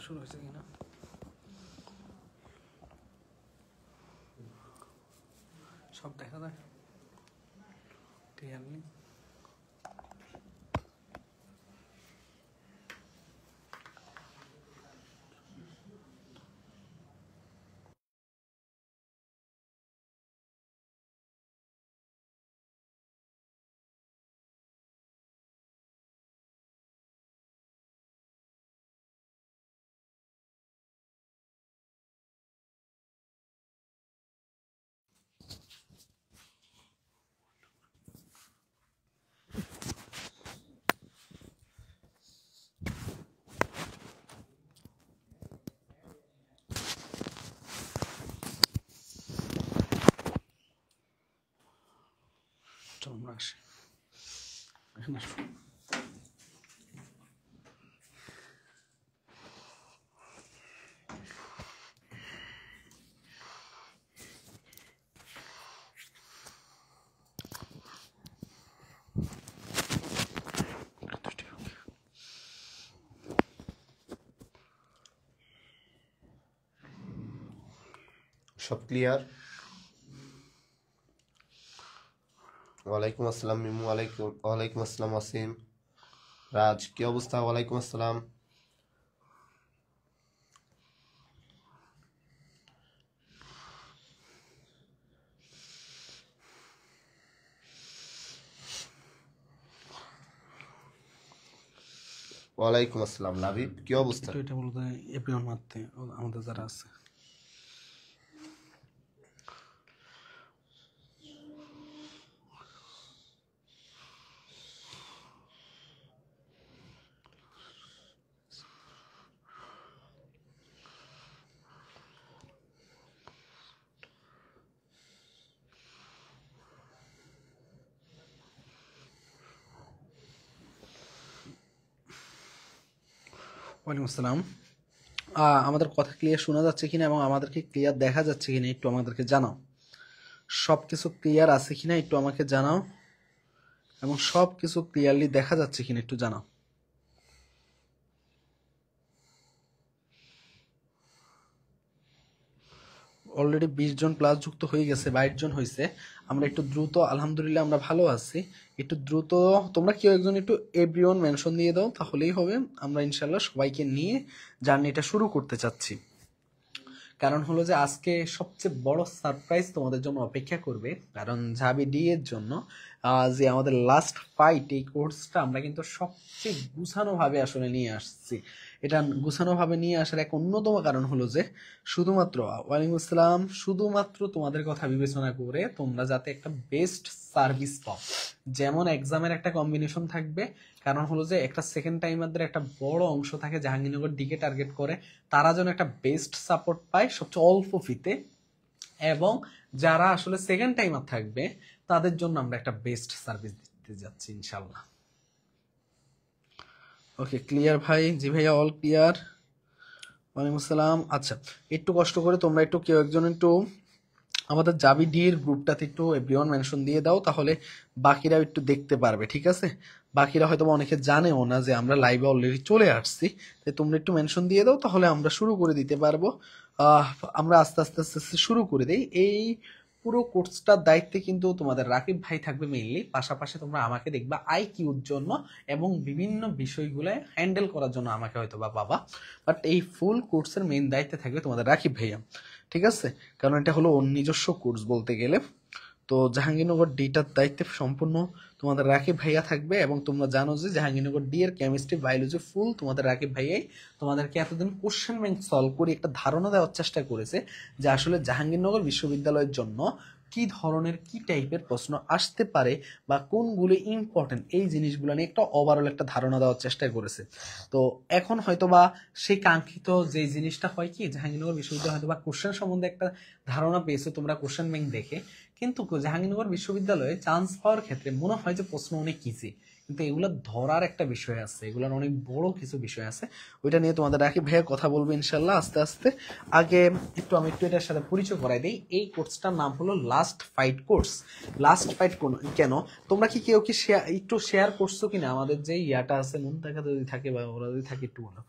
শুরু হয়েছে কিনা সব দেখা যায় ক্লিয়ারলি। চল আমরা আসি এখানে আসো। সব ক্লিয়ার? ওয়ালাইকুম আসসালাম মিমু। ওয়ালাইকুম আসসালাম আসিম। রাজ, কি অবস্থা? ওয়ালাইকুম আসসালাম। ওয়ালাইকুম আসসালাম লাবিব, কি অবস্থা? এটা বলতে এপ্রিল মারতে আমাদের যারা আছে ওয়ালাইকুম আসসালাম। আমাদের কথা ক্লিয়ার শোনা যাচ্ছে কিনা এবং আমাদেরকে ক্লিয়ার দেখা যাচ্ছে কিনা একটু আমাদেরকে জানাও। সব কিছু ক্লিয়ার আছে কিনা একটু আমাকে জানাও এবং সব কিছু ক্লিয়ারলি দেখা যাচ্ছে কিনা একটু জানাও। অলরেডি 20 জন প্লাস যুক্ত হয়ে গেছে, 22 জন হয়েছে। আমরা একটু দ্রুত, আলহামদুলিল্লাহ আমরা ভালো আছি। একটু দ্রুত তোমরা কেউ একজন একটু এভরিওয়ান মেনশন দিয়ে দাও, তাহলেই হবে। আমরা ইনশাল্লাহ সবাইকে নিয়ে জার্নিটা শুরু করতে চাচ্ছি। কারণ হলো যে আজকে সবচেয়ে বড় সারপ্রাইজ তোমাদের জন্য অপেক্ষা করবে। কারণ ঝাবি ডি এর জন্য যে আমাদের লাস্ট ফাইট, এই কোর্সটা আমরা কিন্তু সবচেয়ে গুছানোভাবে আসলে নিয়ে আসছি। এটা গুছানোভাবে নিয়ে আসার এক অন্যতম কারণ হলো যে শুধুমাত্র, ওয়ালাইকুম আসসালাম, শুধুমাত্র তোমাদের কথা বিবেচনা করে তোমরা যাতে একটা বেস্ট সার্ভিস পাও। যেমন এক্সামের একটা কম্বিনেশন থাকবে, কারণ হলো যে একটা সেকেন্ড টাইমারদের একটা বড় অংশ থাকে জাহাঙ্গীরনগর ডিকে টার্গেট করে, তারা যেন একটা বেস্ট সাপোর্ট পায় সবচেয়ে অল্প ফিতে, এবং যারা আসলে সেকেন্ড টাইমার থাকবে তাদের জন্য আমরা একটা বেস্ট সার্ভিস দিতে যাচ্ছি ইনশাল্লাহ। ওকে, ক্লিয়ার ভাই? জি ভাইয়া, অল ক্লিয়ার। ওয়ালাইকুম আসসালাম। আচ্ছা, একটু কষ্ট করে তোমরা একটু কেউ একজন একটু আমাদের জাবি ডি এর গ্রুপটাতে একটু এভরিওয়ান মেনশন দিয়ে দাও, তাহলে বাকিরা একটু দেখতে পারবে। ঠিক আছে? বাকিরা হয়তো অনেকে জানেও না যে আমরা লাইভে অলরেডি চলে আসছি। তাই তোমরা একটু মেনশন দিয়ে দাও, তাহলে আমরা শুরু করে দিতে পারবো। আমরা আস্তে আস্তে আস্তে আস্তে শুরু করে দিই। এই পুরো কোর্সটার দায়িত্বে কিন্তু তোমাদের রাকিব ভাই থাকবে মেইনলি, পাশাপাশি তোমরা আমাকে দেখবা আইকিউর জন্য এবং বিভিন্ন বিষয়গুলো হ্যান্ডেল করার জন্য আমাকে হয়তো বা পাবা। বাট এই ফুল কোর্সের মেইন দায়িত্বে থাকবে তোমাদের রাকিব ভাইয়া। ঠিক আছে? কারণ এটা হলো ওর নিজস্ব কোর্স বলতে গেলে। তো জাহাঙ্গীরনগর ডিটার দায়িত্বে সম্পূর্ণ তোমাদের রাকিব ভাইয়া থাকবে, এবং তোমরা জানো যে জাহাঙ্গীরনগর ডি এর কেমিস্ট্রি, বায়োলজি ফুল তোমাদের রাকিব ভাইয়াই তোমাদেরকে এতদিন কোশ্চেন ব্যাংক সলভ করে একটা ধারণা দেওয়ার চেষ্টা করেছে যে আসলে জাহাঙ্গীরনগর বিশ্ববিদ্যালয়ের জন্য কি ধরনের কি টাইপের প্রশ্ন আসতে পারে বা কোনগুলো ইম্পর্টেন্ট, এই জিনিসগুলো নিয়ে একটা ওভারঅল একটা ধারণা দেওয়ার চেষ্টা করেছে। তো এখন হয়তোবা সেই কাঙ্ক্ষিত যে জিনিসটা হয় কি, জাহাঙ্গীরনগর বিশ্ববিদ্যালয় হয়তো বা কোশ্চেন সম্বন্ধে একটা ধারণা পেয়েছে তোমরা কোশ্চেন ব্যাংক দেখে, কিন্তু জাহাঙ্গীরনগর বিশ্ববিদ্যালয়ে চান্স পাওয়ার ক্ষেত্রে মনে হয় যে প্রশ্ন অনেক ইজি, কিন্তু এগুলো ধরার একটা বিষয় আছে, এগুলোর অনেক বড় কিছু বিষয় আছে। ওইটা নিয়ে তোমাদের রাকিব ভাইয়া কথা বলবো ইনশাল্লাহ আস্তে আস্তে। আগে আমি একটু এটার সাথে পরিচয় করাই দিই। এই কোর্সটার নাম হলো last fight course. Last fight কেন, তোমরা কি কেউ কি একটু শেয়ার করছো কিনা আমাদের যে ইয়াটা আছে, মন দেখা যদি থাকে বা ওরা যদি থাকে একটু বলো।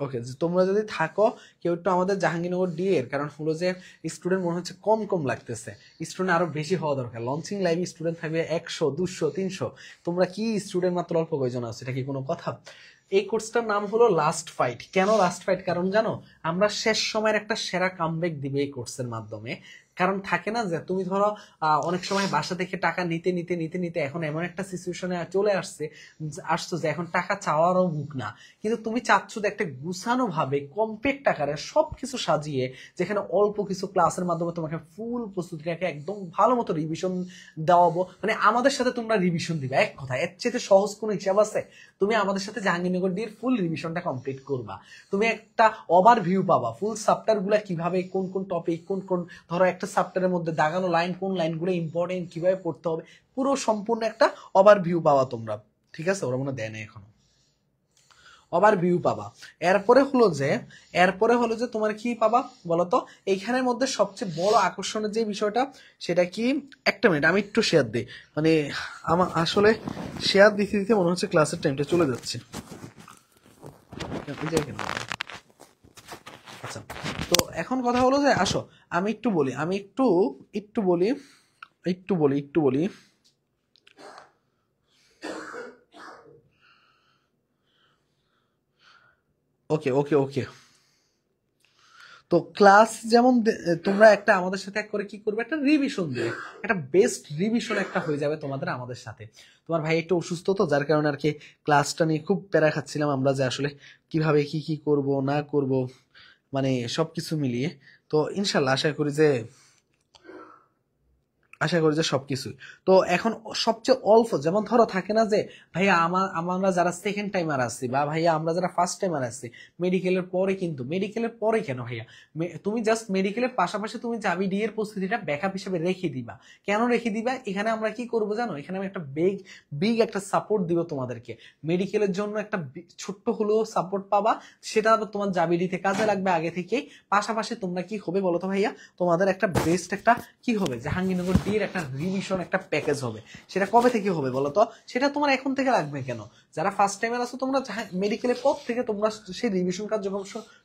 ওকে, তোমরা যদি থাকো কেউ একটু আমাদের জাহাঙ্গীরনগর ডি এর, কারণ হলো যে স্টুডেন্ট মনে হচ্ছে কম কম লাগতেছে, স্টুডেন্ট আরো বেশি হওয়া দরকার। লঞ্চিং লাইভ স্টুডেন্ট থাকবে 100, 200, 300, তোমরা কি স্টুডেন্ট মাত্র অল্প কয়জন আছে, এটা কি কোনো কথা? এই কোর্সটার নাম হলো লাস্ট ফাইট। কেন লাস্ট ফাইট? কারণ জানো, আমরা শেষ সময়ের একটা সেরা কামব্যাক দিবে এই কোর্সের মাধ্যমে। কারণ থাকে না যে তুমি ধরো অনেক সময় বাসা থেকে টাকা নিতে নিতে নিতে নিতে এখন এমন একটা সিচুয়েশনে চলে আসছো যে এখন টাকা চাওয়ারও মুখ না, কিন্তু তুমি চাচ্ছ যে একটা গুছানো ভাবে কম্প্যাক্ট আকারে সবকিছু সাজিয়ে, যেখানে অল্প কিছু ক্লাসের মাধ্যমে তোমাকে ফুল প্রস্তুতিটাকে একদম ভালো মতো রিভিশন দেওয়াবো। মানে আমাদের সাথে তোমরা রিভিশন দিবে, এক কথা এর চেয়ে সহজ কোনো হিসাব আছে? তুমি আমাদের সাথে জাহাঙ্গীরনগর দিয়ে ফুল রিভিশনটা কমপ্লিট করবা, তুমি একটা ওভারভিউ পাবা, ফুল চ্যাপ্টার গুলা কিভাবে কোন কোন টপিক কোন কোন, ধরো একটা চ্যাপ্টারের মধ্যে দাগানো লাইন কোন লাইনগুলো ইম্পর্টেন্ট, কিভাবে পড়তে হবে, পুরো সম্পূর্ণ একটা ওভারভিউ পাবা তোমরা। ঠিক আছে, ওরা মনে দেয় না এখনো, ওভারভিউ পাবা। এরপরে হলো যে তোমার কি পাবা বলতো? এইখানের মধ্যে সবচেয়ে বড় আকর্ষণের যে বিষয়টা, সেটা কি, একটা মিনিট আমি একটু শেয়ার দিই, মানে আমার আসলে শেয়ার দিতে দিতে মনে হচ্ছে ক্লাসের টাইমটা চলে যাচ্ছে। আচ্ছা, তো এখন কথা হলো যে আসো আমি একটু বলি, একটু বলি। ওকে ওকে ওকে, তো ক্লাস যেমন তোমরা একটা আমাদের সাথে এক করে কি করবে, একটা রিভিশন দেবে, একটা বেস্ট রিভিশন একটা হয়ে যাবে তোমাদের আমাদের সাথে। তোমার ভাই একটু অসুস্থ, তো যার কারণে আর কি ক্লাসটা নিয়ে খুব প্যারা খাচ্ছিলাম আমরা, যে আসলে কিভাবে কি কি করব না করব, মানে সবকিছু মিলিয়ে। তো ইনশাল্লাহ আশা করি যে সবকিছুই। তো এখন সবচেয়ে অল্প, যেমন ধরো থাকে না যে ভাইয়া আমরা যারা সেকেন্ড টাইমার আছি, বা ভাইয়া আমরা যারা ফার্স্ট টাইমার আছি মেডিকেলের পরে, কিন্তু মেডিকেলের পরে কেন ভাইয়া, তুমি জাস্ট মেডিকেলের পাশাপাশি তুমি জাবি ডি এর প্রস্তুতিটা ব্যাকআপ হিসেবে রেখে দিবা। কেন রেখে দিবা? এখানে আমরা কি করব জানো, এখানে আমি একটা বিগ একটা সাপোর্ট দিব তোমাদেরকে। মেডিকেলের জন্য একটা ছোট্ট হলেও সাপোর্ট পাবা, সেটা তোমার জাবি ডিতে কাজে লাগবে আগে থেকেই। পাশাপাশি তোমরা কি হবে বলো তো ভাইয়া, তোমাদের একটা বেস্ট একটা কি হবে, জাহাঙ্গীরনগর ডি এর একটা রিভিশন একটা প্যাকেজ হবে। সেটা কবে থেকে হবে বলো তো? সেটা তোমার এখন থেকে লাগবে কেন? যারা ফার্স্ট টাইমার আছো তোমরা মেডিকেলের পর থেকে তোমরা সেই রিভিশন কার্যক্রম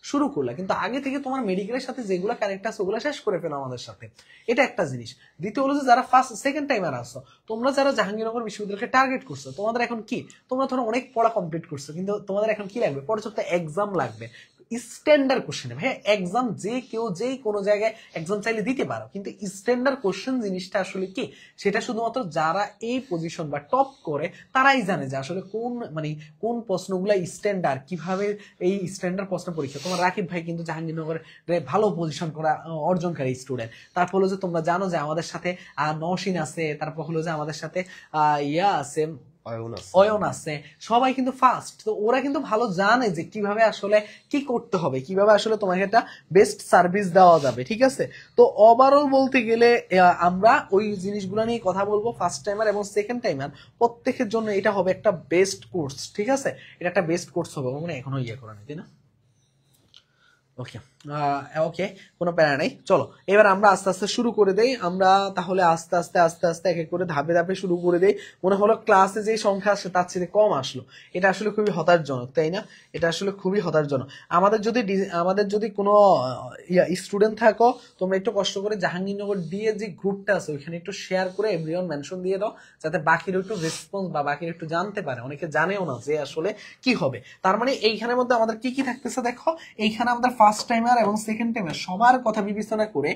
শুরু করলা, কিন্তু আগে থেকে তোমার মেডিকেলের সাথে যেগুলো কানেক্ট আছে ওগুলো শেষ করে ফেলো আমাদের সাথে। এটা একটা জিনিস। দ্বিতীয় হলো যে যারা সেকেন্ড টাইমার আছো, তোমরা যারা জাহাঙ্গীরনগর বিশ্ববিদ্যালয়কে টার্গেট করছো, তোমাদের এখন কি, তোমরা ধরো অনেক পড়া কমপ্লিট করছো, কিন্তু তোমাদের এখন কি লাগবে, পর্যাপ্ত এক্সাম লাগবে, স্ট্যান্ডার্ড কোশ্চেন। ভাই এক্সাম যে কেউ যেই কোনো জায়গায় এক্সাম চাইলে দিতে পারো, কিন্তু স্ট্যান্ডার্ড কোশ্চেন জিনিসটা আসলে কি, সেটা শুধুমাত্র যারা এই পজিশন বা টপ করে তারাই জানে যে আসলে কোন প্রশ্নগুলো স্ট্যান্ডার্ড, কিভাবে এই স্ট্যান্ডার্ড প্রশ্ন পরীক্ষা। তোমার রাকিব ভাই কিন্তু জাহাঙ্গীরনগরে ভালো পজিশন করা অর্জনকারী স্টুডেন্ট। তারপর হলো যে তোমরা জানো যে আমাদের সাথে নওশিন আছে, তারপর হলো যে আমাদের সাথে ইয়া আছে, অয়ন আছে, সবাই কিন্তু ফার্স্ট। তো ওরা কিন্তু ভালো জানে যে কিভাবে আসলে কি করতে হবে, কিভাবে আসলে তোমাকে একটা বেস্ট সার্ভিস দেওয়া যাবে। ঠিক আছে, তো ওভারঅল বলতে গেলে আমরা ওই জিনিসগুলো নিয়ে কথা বলবো। ফার্স্ট টাইমার এবং সেকেন্ড টাইমার প্রত্যেকের জন্য এটা হবে একটা বেস্ট কোর্স। ঠিক আছে, এটা একটা বেস্ট কোর্স হবে, মানে এখনো ইয়ে করা নেই, তাই না? ওকে ওকে, কোনো প্যারা নাই। চলো এবার আমরা আস্তে আস্তে শুরু করে দেই। আমরা তাহলে আস্তে আস্তে এক এক করে ধাপে ধাপে শুরু করে দেই। মনে হলো ক্লাসে যে সংখ্যা আসে তার চেয়ে কম আসলো, এটা আসলে খুবই হতাশজনক, তাই না? এটা আসলে খুবই হতাশজনক। আমাদের যদি কোনো স্টুডেন্ট থাকো, তোমরা একটু কষ্ট করে জাহাঙ্গীরনগর দিয়ে যে গ্রুপটা আছে ওইখানে একটু শেয়ার করে এভরিওয়ান মেনশন দিয়ে দাও, যাতে বাকিরা একটু রেসপন্স বা বাকিরা একটু জানতে পারে। অনেকে জানেও না যে আসলে কি হবে। তার মানে এইখানের মধ্যে আমাদের কি কি থাকতেছে দেখো, এইখানে আমাদের ফার্স্ট টাইমার এবং সেকেন্ড টাইমার সবার কথা বিবেচনা করে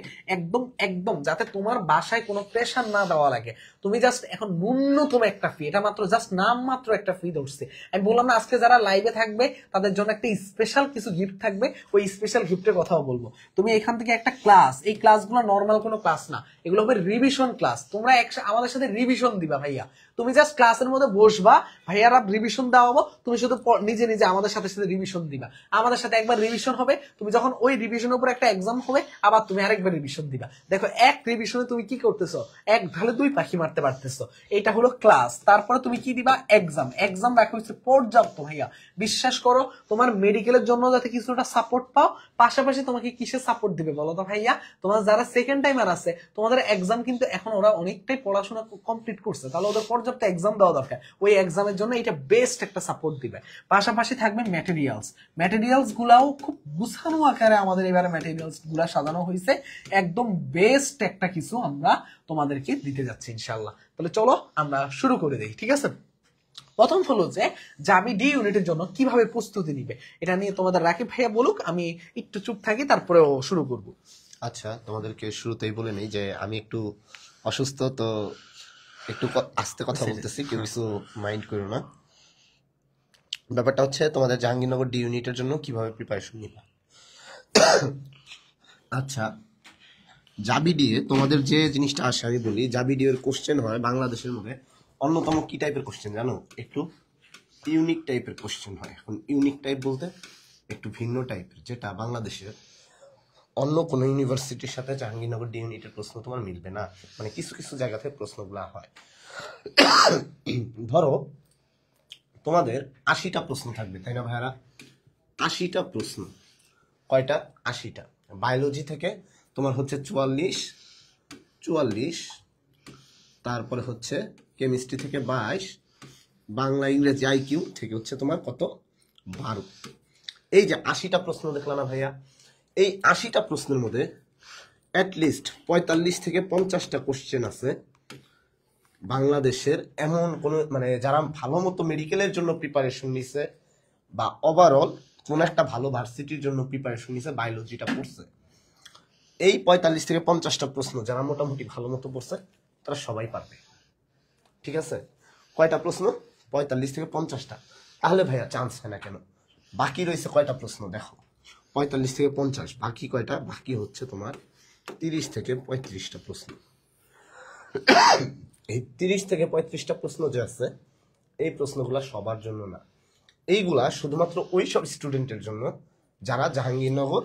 একদম যাতে তোমার বাসায় কোনো প্রেশার না দেওয়া লাগে, তুমি জাস্ট এখন ন্যূনতম একটা ফি, এটা মাত্র জাস্ট নাম মাত্র একটা ফি ধরছে। আমি বললাম না আজকে যারা লাইভে থাকবে তাদের জন্য একটা স্পেশাল কিছু গিফট থাকবে, ওই স্পেশাল গিফটের কথাও বলবো। তুমি এখান থেকে একটা ক্লাস, এই ক্লাসগুলো নর্মাল কোনো ক্লাস না, এগুলো হবে রিভিশন ক্লাস। তোমরা আমাদের সাথে রিভিশন দিবা ভাইয়া, তুমি জাস্ট ক্লাসের মধ্যে বসবা, ভাইয়ারা রিভিশন দেওয়াবো, তুমি শুধু নিজে নিজে আমাদের সাথে রিভিশন দিবা। আমাদের সাথে একবার রিভিশন হবে, তুমি যখন ওই রিভিশনের উপর একটা এক্সাম হবে আবার তুমি আরেকবার রিভিশন দিবা। দেখো এক রিভিশনে তুমি কি করতেছো, এক ঢালে দুই পাখি মারতে পারতেছো। এটা হলো ক্লাস, তারপরে তুমি কি দিবা এক্সাম। এক্সাম রাখা হচ্ছে পর্যাপ্ত ভাইয়া, বিশ্বাস করো তোমার মেডিকেলের জন্য যাতে কিছুটা সাপোর্ট পাও, পাশাপাশি তোমাকে কিসের সাপোর্ট দিবে বলো তো ভাইয়া? তোমার যারা সেকেন্ড টাইমার আছে তোমাদের এক্সাম কিন্তু এখন ওরা অনেকটাই পড়াশোনা কমপ্লিট করছে, তাহলে ওদের পর্যাপ্ত এক্সাম দেওয়া দরকার। ওই এক্সামের জন্য এটা বেস্ট একটা সাপোর্ট দিবে। পাশাপাশি থাকবে ম্যাটেরিয়ালস। ম্যাটেরিয়ালস গুলাও খুব গুছানো আকারে আমাদের এবারে ম্যাটেরিয়ালস গুলা সাজানো হয়েছে, একদম বেস্ট একটা কিছু আমরা তোমাদেরকে দিতে যাচ্ছি ইনশাল্লাহ। তাহলে চলো আমরা শুরু করে দিই, ঠিক আছে? প্রথম হলো যে জাবি ডি ইউনিটের জন্য কিভাবে প্রস্তুতি নিবে, এটা নিয়ে তোমাদের রাকিব ভাইয়া বলুক, আমি একটু চুপ থাকি, তারপরেও শুরু করব। আচ্ছা, তোমাদেরকে শুরুতেই বলে নেই যে আমি একটু অসুস্থ, তো একটু আস্তে কথা বলতেছি, কেউ কিছু মাইন্ড করো না। ব্যাপারটা হচ্ছে তোমাদের জাহাঙ্গীরনগর ডি ইউনিটের জন্য কিভাবে প্রিপারেশন নিবা। আচ্ছা, জাবি ডি এ তোমাদের যে জিনিসটা আসে আমি বলি, জাবি ডি এর কোশ্চেন হয় বাংলাদেশের মধ্যে অন্যতম কি টাইপের কোশ্চেন জানো? একটু ইউনিক টাইপের কোশ্চেন হয়। এখন ইউনিক টাইপ বলতে একটু ভিন্ন টাইপের, যেটা বাংলাদেশের অন্য কোনো ইউনিভার্সিটির সাথে জাহাঙ্গীরনগর ডি ইউনিটের প্রশ্ন তোমার মিলবে না। মানে কিছু কিছু জায়গা থেকে প্রশ্নগুলো হয়। ধরো তোমাদের 80টা প্রশ্ন থাকবে, তাই না ভাইয়ারা? 80টা প্রশ্ন। কয়টা? 80টা। বায়োলজি থেকে তোমার হচ্ছে 44, তারপরে হচ্ছে কেমিস্ট্রি থেকে 22, বাংলা ইংরেজি আইকিউ থেকে হচ্ছে তোমার কত? 12। এই যে 80টা প্রশ্ন দেখলা না ভাইয়া, এই 80টা প্রশ্নের মধ্যে অ্যাটলিস্ট 45 থেকে 50টা কোশ্চেন আছে বাংলাদেশের এমন কোন, মানে যারা ভালো মতো মেডিকেলের জন্য প্রিপারেশন নিছে বা ওভারঅল কোন একটা ভালো ভার্সিটির জন্য প্রিপারেশন নিছে, বায়োলজিটা পড়ছে, এই 45 থেকে 50টা প্রশ্ন যারা মোটামুটি ভালো মতো পড়ছে তারা সবাই পারবে। ঠিক আছে? কয়টা প্রশ্ন? 45 থেকে 50টা। তাহলে ভাইয়া চান্স হয় না কেন? বাকি রয়েছে কয়টা প্রশ্ন দেখো, 45 থেকে 50, বাকি কয়টা? বাকি হচ্ছে তোমার 30 থেকে 35টা প্রশ্ন। এই 30 থেকে 35টা প্রশ্ন যে আছে, এই প্রশ্নগুলা সবার জন্য না। এইগুলা শুধুমাত্র ওই সব স্টুডেন্টের জন্য যারা জাহাঙ্গীরনগর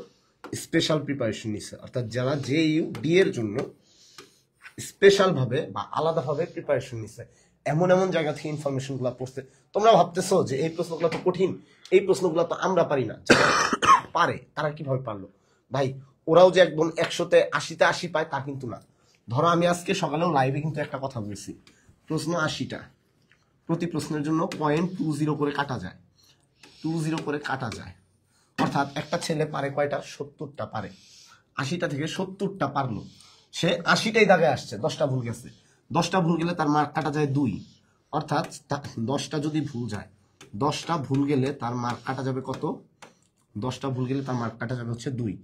স্পেশাল প্রিপারেশন নিছে, অর্থাৎ যারা জেইউ ডি এর জন্য স্পেশাল ভাবে বা আলাদাভাবে প্রিপারেশন নিছে, এমন এমন জায়গা থেকে ইনফরমেশন গুলা পড়ছে। তোমরা ভাবতেছো যে এই প্রশ্নগুলো তো কঠিন, এই প্রশ্নগুলো তো আমরা পারি না। যারা পারে তারা কিভাবে পারলো? ভাই, ওরাও যে একদম 100তে 80তে 80 পায় তা কিন্তু না। ধরো আমি আজকে সকালেও লাইভে কিন্তু একটা কথা বলছি, প্রশ্ন 80টা, প্রতি প্রশ্নের জন্য 0.20 করে কাটা যায়, 20 করে কাটা যায়। অর্থাৎ একটা ছেলে পারে কয়টা? 70টা পারে। 80টা থেকে 70টা পারলো, সে 80টাই দাগে আসছে, 10টা ভুল গেছে। 10টা ভুল গেলে তার মার্ক কাটা যায় 2। অর্থাৎ 10টা যদি ভুল যায়, 10টা ভুল গেলে তার মার্ক কাটা যাবে কত? 10টা ভুল গেলে তার মার্ক কাটা যাবে হচ্ছে 2।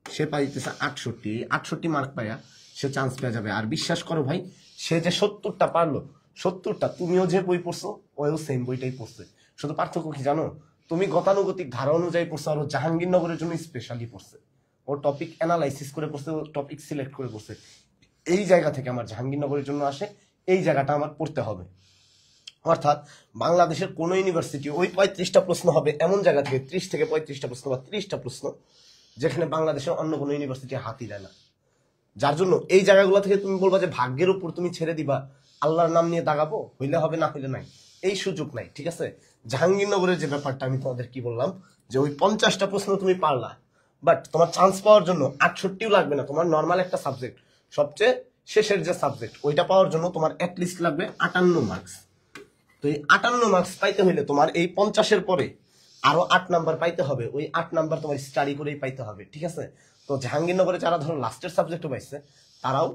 সে পাইতেছে 68। 68 মার্ক পাইয়া সে চান্স পেয়ে যাবে। আর বিশ্বাস করো ভাই, সে যে 70টা পারলো, 70টা তুমিও যে বই পড়ছো ওও সেম বইটাই পড়ছে। শুধু পার্থক্য কি জানো? তুমি গতানুগতিক ধারা অনুযায়ী পড়ছো, আর জাহাঙ্গীরনগরের জন্য স্পেশালি পড়ছে। ও টপিক অ্যানালাইসিস করে পড়ছে, ও টপিক সিলেক্ট করে পড়ছে। এই জায়গা থেকে আমার জাহাঙ্গীরনগরের জন্য আসে, এই জায়গাটা আমার পড়তে হবে। অর্থাৎ বাংলাদেশের কোন ইউনিভার্সিটি ওই 35টা প্রশ্ন হবে এমন জায়গা থেকে, 30 থেকে 35টা প্রশ্ন বা 30টা প্রশ্ন, যেখানে বাংলাদেশের অন্য কোনো ইউনিভার্সিটি হাতই দেয় না। যার জন্য এই জায়গাগুলো থেকে তুমি বলবা যে ভাগ্যের উপর তুমি ছেড়ে দিবা, আল্লাহর নাম নিয়ে দাগাবো, হইলে হবে না হইলে নাই, এই সুযোগ নাই। ঠিক আছে? জাহাঙ্গীরনগরের যে ব্যাপারটা আমি তোমাদের কি বললাম, যে ওই 50টা প্রশ্ন তুমি পারলা, বাট তোমার চান্স পাওয়ার জন্য 68ও লাগবে না। তোমার নর্মাল একটা সাবজেক্ট, সবচেয়ে শেষের যে সাবজেক্ট, ওইটা পাওয়ার জন্য তোমার অ্যাটলিস্ট লাগবে 58 মার্কস। তো এই 58 মার্কস পাইতে হইলে তোমার এই 50-এর পরে আরো 8 নাম্বার পাইতে হবে। ওই 8 নাম্বার তোমার স্টাডি করেই পাইতে হবে। ঠিক আছে? তো জাহাঙ্গীরনগরে যারা ধরো লাস্টের সাবজেক্টও পাইছে, তারাও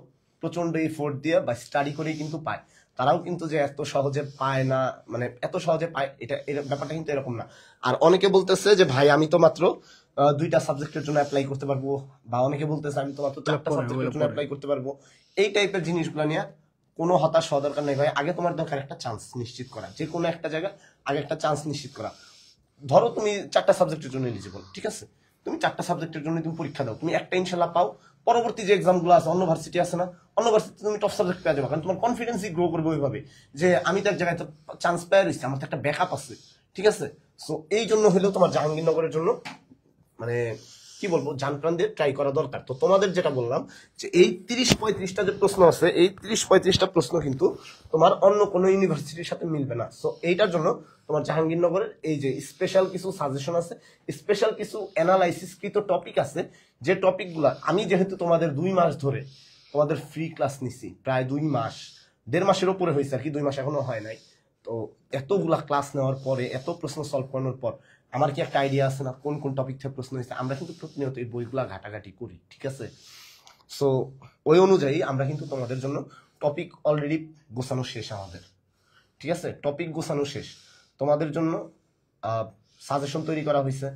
প্রচন্ড এফোর্ট দিয়ে বা স্টাডি করেই কিন্তু পায়। তারাও কিন্তু যে এত সহজে পায় না, মানে এত সহজে পায়, এটা ব্যাপারটা কিন্তু এরকম না। আর অনেকে বলতেছে যে ভাই আমি তো মাত্র 2টা সাবজেক্টের জন্য অ্যাপ্লাই করতে পারবো, বা অনেকে বলতেছে আমি তো মাত্র 4টা সাবজেক্টের জন্য অ্যাপ্লাই করতে পারবো। এই টাইপের জিনিসগুলো নিয়ে কোনো হতাশ হওয়া দরকার নেই ভাই। আগে তোমার দরকার একটা চান্স নিশ্চিত করা, যে কোনো একটা জায়গায় আগে একটা চান্স নিশ্চিত করা। ধরো তুমি 4টা সাবজেক্টের জন্য এলিজিবল, ঠিক আছে? তুমি 4টা সাবজেক্টের জন্য তুমি পরীক্ষা দাও, তুমি একটা ইনশাল্লাহ পাও। পরবর্তী যে এক্সাম গুলো আছে, অন্য ভার্সিটি আছে না, অন্য ভার্সিটি তুমি টপ সাবজেক্ট পেয়ে যাবে, কারণ তোমার কনফিডেন্সই গ্রো করবে ওইভাবে যে আমি তো এক জায়গায় তো চান্স পেয়ে রয়েছি, আমার তো একটা ব্যাকআপ আছে। ঠিক আছে? সো এই জন্য হলেও তোমার জাহাঙ্গীরনগরের জন্য মানে কি বলবো, জানপ্রাণ দিয়ে ট্রাই করা দরকার। তো তোমাদের যেটা বললাম যে এই 30-35টা যে প্রশ্ন আছে, এই 30-35টা প্রশ্ন কিন্তু তোমার অন্য কোনো ইউনিভার্সিটির সাথে মিলবে না। সো এইটার জন্য তোমার জাহাঙ্গীরনগরের এই যে স্পেশাল কিছু সাজেশন আছে, স্পেশাল কিছু অ্যানালাইসিসকৃত টপিক আছে, যে টপিকগুলা আমি যেহেতু তোমাদের 2 মাস ধরে তোমাদের ফ্রি ক্লাস নিছি, প্রায় 2 মাস, 1.5 মাসের উপরে হয়েছে আর কি, 2 মাস এখনো হয় নাই। তো এতগুলা ক্লাস নেওয়ার পরে, এত প্রশ্ন সলভ করানোর পর আমার কি একটা আইডিয়া আছে না কোন কোন টপিক থেকে প্রশ্ন হয়েছে। আমরা কিন্তু প্রতিনিয়ত এই বইগুলা ঘাটাঘাটি করি, ঠিক আছে? সো ওই অনুযায়ী আমরা কিন্তু তোমাদের জন্য টপিক অলরেডি গোছানো শেষ আমাদের, ঠিক আছে? টপিক গোছানো শেষ, তোমাদের জন্য সাজেশন তৈরি করা হয়েছে,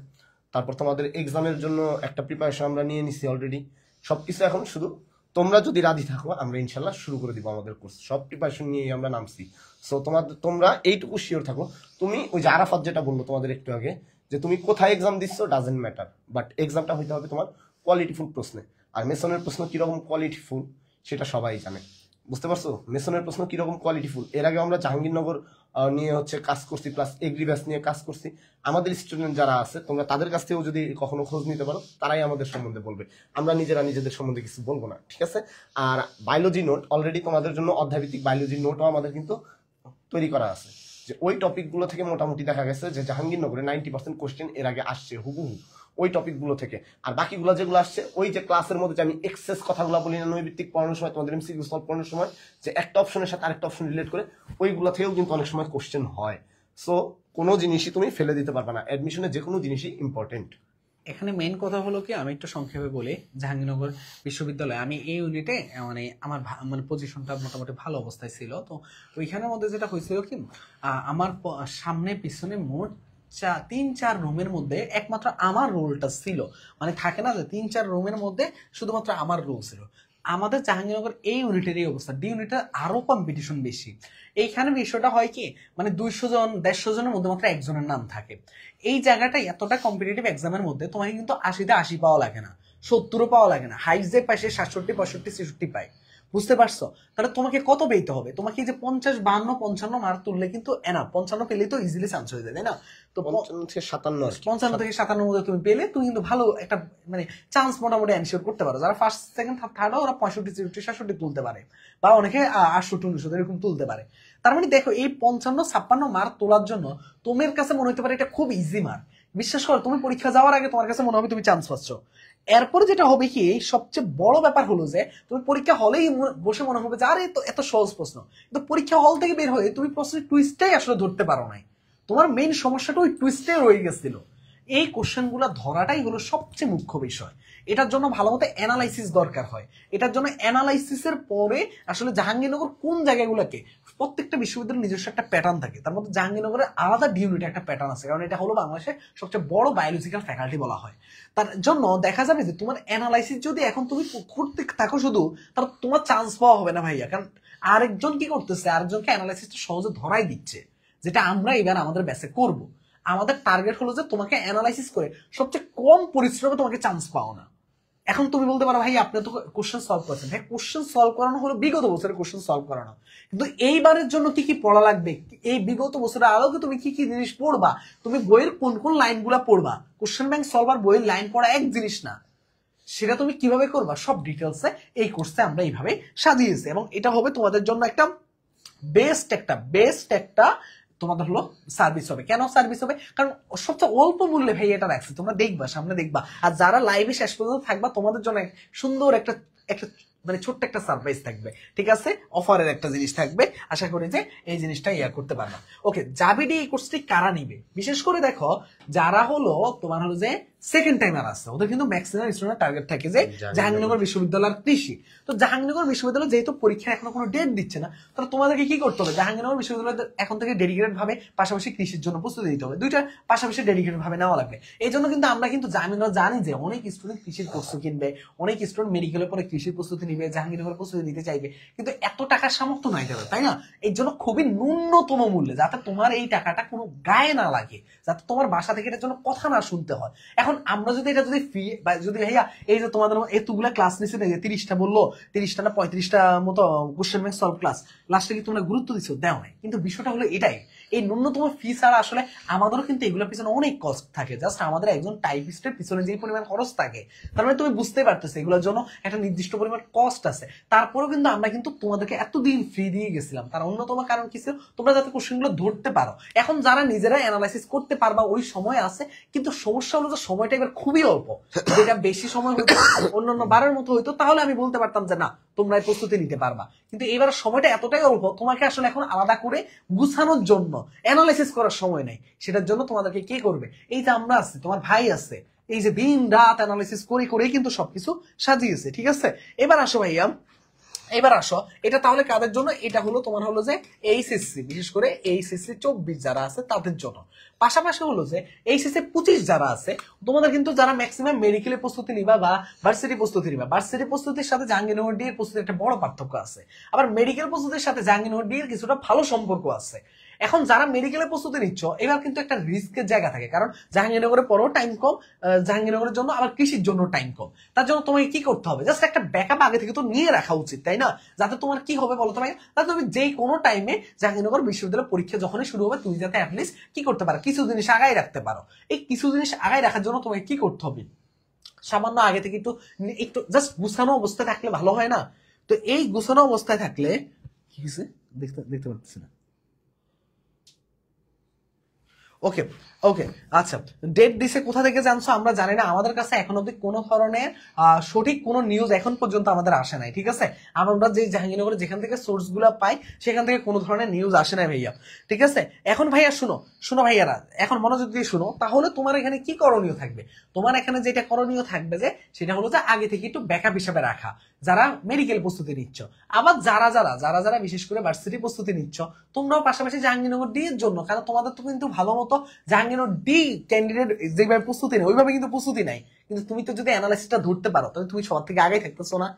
তারপর তোমাদের এক্সামের জন্য একটা প্রিপারেশন আমরা নিয়ে নিছি অলরেডি। সবকিছু এখন শুধু তোমরা যদি রাজি থাকো আমরা ইনশাল্লাহ শুরু করে দিব আমাদের কোর্স, সব প্রিপারেশন নিয়ে আমরা নামছি। সো তোমরা এইটুকু শিওর থাকো, তুমি ওই যে আরাফাত যেটা বললো তোমাদের একটু আগে, যে তুমি কোথায় এক্সাম দিচ্ছ ডাজেন্ট ম্যাটার, বাট এক্সামটা হইতে হবে তোমার কোয়ালিটিফুল প্রশ্নে। আর মেসনের প্রশ্ন কিরকম কোয়ালিটিফুল সেটা সবাই জানে, বুঝতে পারছো? মেসনের প্রশ্ন কিরকম কোয়ালিটিফুল, এর আগে আমরা জাহাঙ্গীরনগর নিয়ে হচ্ছে কাজ করছি, প্লাস এগ্রি ব্যাচ নিয়ে কাজ করছি। আমাদের স্টুডেন্ট যারা আছে তোমরা তাদের কাছ থেকেও যদি কখনো খোঁজ নিতে পারো, তারাই আমাদের সম্বন্ধে বলবে, আমরা নিজেরা নিজেদের সম্বন্ধে কিছু বলবো না, ঠিক আছে? আর বায়োলজি নোট অলরেডি তোমাদের জন্য অধ্যায়ভিত্তিক বায়োলজি নোটও আমাদের কিন্তু তৈরি করা আছে, যে ওই টপিকগুলো থেকে মোটামুটি দেখা গেছে যে জাহাঙ্গীরনগরে 90% কোশ্চেন এর আগে আসছে হুবহু ওই টপিকগুলো থেকে। আর বাকিগুলো যেগুলো আসছে ওই যে ক্লাসের মধ্যে যে আমি এক্সেস কথাগুলো বলি না নৈভিত্তিক পড়ানোর সময়, তোমাদের এমসিকিউ সলভ করানোর সময়, যে একটা অপশনের সাথে আরেকটা অপশন রিলেট করে, ওইগুলো থেকেও কিন্তু অনেক সময় কোশ্চেন হয়। সো কোনো জিনিসই তুমি ফেলে দিতে পারবে না, অ্যাডমিশনে যে কোনো জিনিসই ইম্পর্টেন্ট। এখানে মেইন কথা হলো কি, আমি একটু সংক্ষেপে বলি। জাহাঙ্গীরনগর বিশ্ববিদ্যালয়, আমি এই ইউনিটে মানে আমার মানে পজিশনটা মোটামুটি ভালো অবস্থায় ছিল। তো ওইখানের মধ্যে যেটা হয়েছিল কি, আমার সামনে পিছনে মোট 3-4 রুমের মধ্যে একমাত্র আমার রোলটা ছিল, মানে থাকে না যে 3-4 রুমের মধ্যে শুধুমাত্র আমার রোল ছিল। আমাদের জাহাঙ্গীরনগর এই ইউনিটের এই অবস্থা, ডি ইউনিটে আরো কম্পিটিশন বেশি। এইখানে বিষয়টা হয় কি, মানে 200 জন 150 জনের মধ্যে মাত্র একজনের নাম থাকে। এই জায়গাটাই এতটা কম্পিটিটিভ এক্সামের মধ্যে তোমাকে কিন্তু 80-তে 80 পাওয়া লাগে না, 70ও পাওয়া লাগে না, হাইস্ট যে পায় সে 67, 65, 66 পায়। বুঝতে পারছো? তাহলে তোমাকে কত পেতে হবে? তোমাকে যে 50, 52, 55 মার্ক তুললে কিন্তু এনা 55 পেলেই তো ইজিলি চান্স হয়ে যায়, তাই না? তো 55 থেকে 57 55 থেকে 57 মধ্যে তুমি পেলে তুমি কিন্তু ভালো একটা মানে চান্স মোটামুটি এনশিওর করতে পারো। যারা ফার্স্ট সেকেন্ড থার্ড ওরা 65, 66, 67 তুলতে পারে, বা অনেকে 68, 69 এরকম তুলতে পারে। তার মানে দেখো, এই 55, 56 মার্ক তোলার জন্য তোমার কাছে মনে হতে পারে এটা খুব ইজি মার্ক। বিশ্বাস করো, তুমি পরীক্ষা যাওয়ার আগে তোমার কাছে মনে হবে তুমি চান্স পাচ্ছ। এরপরে যেটা হবে কি, সবচেয়ে বড় ব্যাপার হলো যে তুমি পরীক্ষা হলেই বসে মনে হবে যে আরে তো এত সহজ প্রশ্ন, কিন্তু পরীক্ষা হল থেকে বের হয়ে তুমি প্রশ্নের টুইস্টটাই আসলে ধরতে পারো নাই। তোমার মেইন সমস্যাটা ওই টুইস্টে রয়ে গেছিল। এই কোশ্চেন গুলা ধরাটাই হলো সবচেয়ে মুখ্য বিষয়। এটার জন্য ভালো মতো অ্যানালাইসিস দরকার হয়। এটার জন্য অ্যানালাইসিসের পরে আসলে জাহাঙ্গীরনগর কোন জায়গাগুলোকে, প্রত্যেকটা বিশ্ববিদ্যালয়ের নিজস্ব একটা প্যাটার্ন থাকে, তার মধ্যে জাহাঙ্গীরনগরের আলাদা ডিউনিটে একটা প্যাটার্ন আছে, কারণ এটা হলো বাংলাদেশের সবচেয়ে বড় বায়োলজিক্যাল ফ্যাকাল্টি বলা হয়। তার জন্য দেখা যাবে যে তোমার অ্যানালাইসিস যদি এখন তুমি করতে থাকো শুধু, তাহলে তোমার চান্স পাওয়া হবে না ভাইয়া। কারণ আরেকজন কি করতেছে, আরেকজনকে অ্যানালাইসিসটা সহজে ধরাই দিচ্ছে, যেটা আমরা এবার আমাদের ব্যাচে করব। আমাদের টার্গেট হলো যে তোমাকে অ্যানালাইসিস করে সবচেয়ে কম পরিশ্রমে তোমাকে চান্স পাও না। এখন তুমি বলতে পারো ভাই আপনি তো কোশ্চেন সলভ করছেন, হ্যাঁ কোশ্চেন সলভ করানো হলো বিগত বছরের কোশ্চেন সলভ করানো, কিন্তু এইবারের জন্য কি কি পড়া লাগবে, এই বিগত বছরের আলোকে তুমি কি কি জিনিস পড়বা, তুমি বইয়ের কোন কোন লাইনগুলা পড়বা, কোশ্চেন ব্যাংক সলভার বইয়ের লাইন পড়া এক জিনিস না, সেটা তুমি কিভাবে করবা সব ডিটেলসে এই কোর্সে আমরা এইভাবে সাজিয়েছি। এবং এটা হবে তোমাদের জন্য একটা বেস্ট একটা তোমাদের হলো সার্ভিস হবে। কেন সার্ভিস হবে? কারণ সবচেয়ে অল্প মূল্যে ভাই এটা রাখছি, তোমরা দেখবা, সামনে দেখবা। আর যারা লাইভে শেষ পর্যন্ত থাকবা তোমাদের জন্য সুন্দর একটা একটা মানে ছোট্ট একটা সারপ্রাইজ থাকবে, ঠিক আছে? অফারের একটা জিনিস থাকবে, আশা করি যে এই জিনিসটা করতে পারবা। ওকে, জাবিডি এই কোর্সটি কারা নিবে? বিশেষ করে দেখো, যারা হলো তোমার হলো যে সেকেন্ড টাইমার আছে, ওদের কিন্তু ম্যাক্সিমাম স্টুডেন্ট টার্গেট থাকে যে জাহাঙ্গীরনগর বিশ্ববিদ্যালয়ের কৃষি। তো জাহাঙ্গীরনগর বিশ্ববিদ্যালয় যেহেতু পরীক্ষা এখনো কোনো ডেট দিচ্ছে না, তাহলে তোমাদেরকে কি করতে হবে, জাহাঙ্গীরনগর বিশ্ববিদ্যালয় এখন থেকে ডেডিকেটেড ভাবে পাশাপাশি কৃষির জন্য প্রস্তুতি দিতে হবে, দুইটা পাশাপাশি ডেডিকেটেড ভাবে নেওয়া লাগবে। এই জন্য কিন্তু আমরা কিন্তু জাহাঙ্গীরনগর জানি যে অনেক স্টুডেন্ট কৃষির প্রস্তুতি কিনবে, অনেক স্টুডেন্ট মেডিকেলের পরে কৃষির প্রস্তুতি নিবে, জাহাঙ্গীরনগর প্রস্তুতি নিতে চাইবে, কিন্তু এত টাকার সামর্থ্য নাই তাদের, তাই না? এই জন্য খুবই ন্যূনতম মূল্যে, যাতে তোমার এই টাকাটা কোনো গায়ে না লাগে, যাতে তোমার বাসা থেকে এটার জন্য কথা না শুনতে হয়। এখন আমরা যদি এটা যদি ফি বা যদি ভাইয়া এই যে তোমাদের এতগুলা ক্লাস নিচ্ছে না, যে 30টা বললো, 30টা না 35টা মতো কোশ্চেন ব্যাংক সলভ ক্লাস, লাস্টে কি তোমরা গুরুত্ব দিচ্ছ? দেও নাই। কিন্তু বিষয়টা হলো এটাই, এই ন্যূনতম ফি ছাড়া আসলে আমাদেরও কিন্তু এগুলোর পিছনে অনেক কস্ট থাকে। জাস্ট আমাদের একজন টাইপিস্টের পিছনে যে পরিমাণ খরচ থাকে, তার মানে তুমি বুঝতে পারতেছো এগুলোর জন্য একটা নির্দিষ্ট পরিমাণ কস্ট আছে। তারপরেও কিন্তু আমরা কিন্তু তোমাদেরকে এতদিন ফ্রি দিয়ে গেছিলাম, তার অন্যতম কারণ কি ছিল? তোমরা যাতে কোশ্চেনগুলো ধরতে পারো। এখন যারা নিজেরা অ্যানালাইসিস করতে পারবা ওই সময় আছে, কিন্তু সমস্যা হলো যে সময়টা এবার খুবই অল্প। যেটা বেশি সময় হতো, অন্যান্য বারের মতো হইতো, তাহলে আমি বলতে পারতাম যে না তোমরা এই প্রস্তুতি নিতে পারবা। কিন্তু এবার সময়টা এতটাই অল্প, তোমাকে আসলে এখন আলাদা করে গুছানোর জন্য, অ্যানালাইসিস করার সময় নেই। সেটার জন্য তোমাদেরকে কি করবে? এই যে আমরা আছি, তোমার ভাই আছে, এই যে দিন রাত অ্যানালাইসিস করে করেই কিন্তু সবকিছু সাজিয়েছে, ঠিক আছে? এবার আসো ভাইয়া, এবার আসো, এটা তাহলে কাদের জন্য? এটা হলো তোমার হলো যে এইচএসসি, বিশেষ করে এইচএসসি 24 যারা আছে তাদের জন্য। পাশাপাশি হলো যে এইচএসসি 25 যারা আছে, তোমাদের কিন্তু যারা ম্যাক্সিমাম মেডিকেলের প্রস্তুতি নিবা বা ভার্সিটি প্রস্তুতি নিবা, ভার্সিটি প্রস্তুতির সাথে জাহাঙ্গীরনগর ডি এর প্রস্তুতির একটা বড় পার্থক্য আছে। আবার মেডিকেল প্রস্তুতির সাথে জাহাঙ্গীরনগর ডি এর কিছুটা ভালো সম্পর্ক আছে। এখন যারা মেডিকেলের প্রস্তুতি নিচ্ছ, এবার কিন্তু একটা রিস্কের জায়গা থাকে, কারণ জাহাঙ্গীরনগরের পরও টাইম কম, জাহাঙ্গীরনগরের জন্য আবার কৃষির জন্য টাইম কম। তার জন্য তোমাকে কি করতে হবে? জাস্ট একটা ব্যাকআপ আগে থেকে তো নিয়ে রাখা উচিত, তাই না? যাতে তোমার কি হবে বলো তো ভাই, যাতে তুমি যে কোনো টাইমে জাহাঙ্গীরনগর বিশ্ববিদ্যালয় পরীক্ষা যখনই শুরু হবে, তুমি যাতে অ্যাটলিস্ট কি করতে পারো, কিছু জিনিস আগায় রাখতে পারো। এই কিছু জিনিস আগায় রাখার জন্য তোমাকে কি করতে হবে? সামান্য আগে থেকে একটু একটু জাস্ট গুছানো অবস্থায় থাকলে ভালো হয় না? তো এই গুছানো অবস্থায় থাকলে কি হয়েছে দেখতে দেখতে পাচ্ছি না। ওকে, ওকে, আচ্ছা, ডেট দিছে কোথা থেকে জানছো আমরা জানি না। আমাদের কাছে এখন অব্দি কোনো ধরনের সঠিক কোনো নিউজ এখন পর্যন্ত আমাদের আসে নাই, ঠিক আছে? আমরা যে জাহাঙ্গীরনগরে যেখান থেকে সোর্স গুলা পাই, সেখান থেকে কোনো ধরনের নিউজ আসে নাই ভাইয়া, ঠিক আছে? এখন ভাইয়া শুনো, শুনো ভাইয়ারা, এখন মনোযোগ দিয়ে শুনো। তাহলে তোমার এখানে কি করণীয় থাকবে? তোমার এখানে যেটা করণীয় থাকবে যে সেটা হলো যে আগে থেকে একটু ব্যাকআপ হিসাবে রাখা, যারা মেডিকেল প্রস্তুতি নিচ্ছ। আবার যারা যারা যারা যারা বিশেষ করে ভার্সিটি প্রস্তুতি নিচ্ছ, তোমরাও পাশাপাশি জাহাঙ্গীরনগর ডি এর জন্য, কারণ তোমাদের তো কিন্তু ভালো মতো জাহাঙ্গীরনগর ডি ক্যান্ডিডেট যেভাবে প্রস্তুতি নেই ওইভাবে কিন্তু প্রস্তুতি নাই। কিন্তু তুমি তো যদি অ্যানালাইসিসটা ধরতে পারো, তাহলে তুমি সবার থেকে আগেই থাকতেছো না?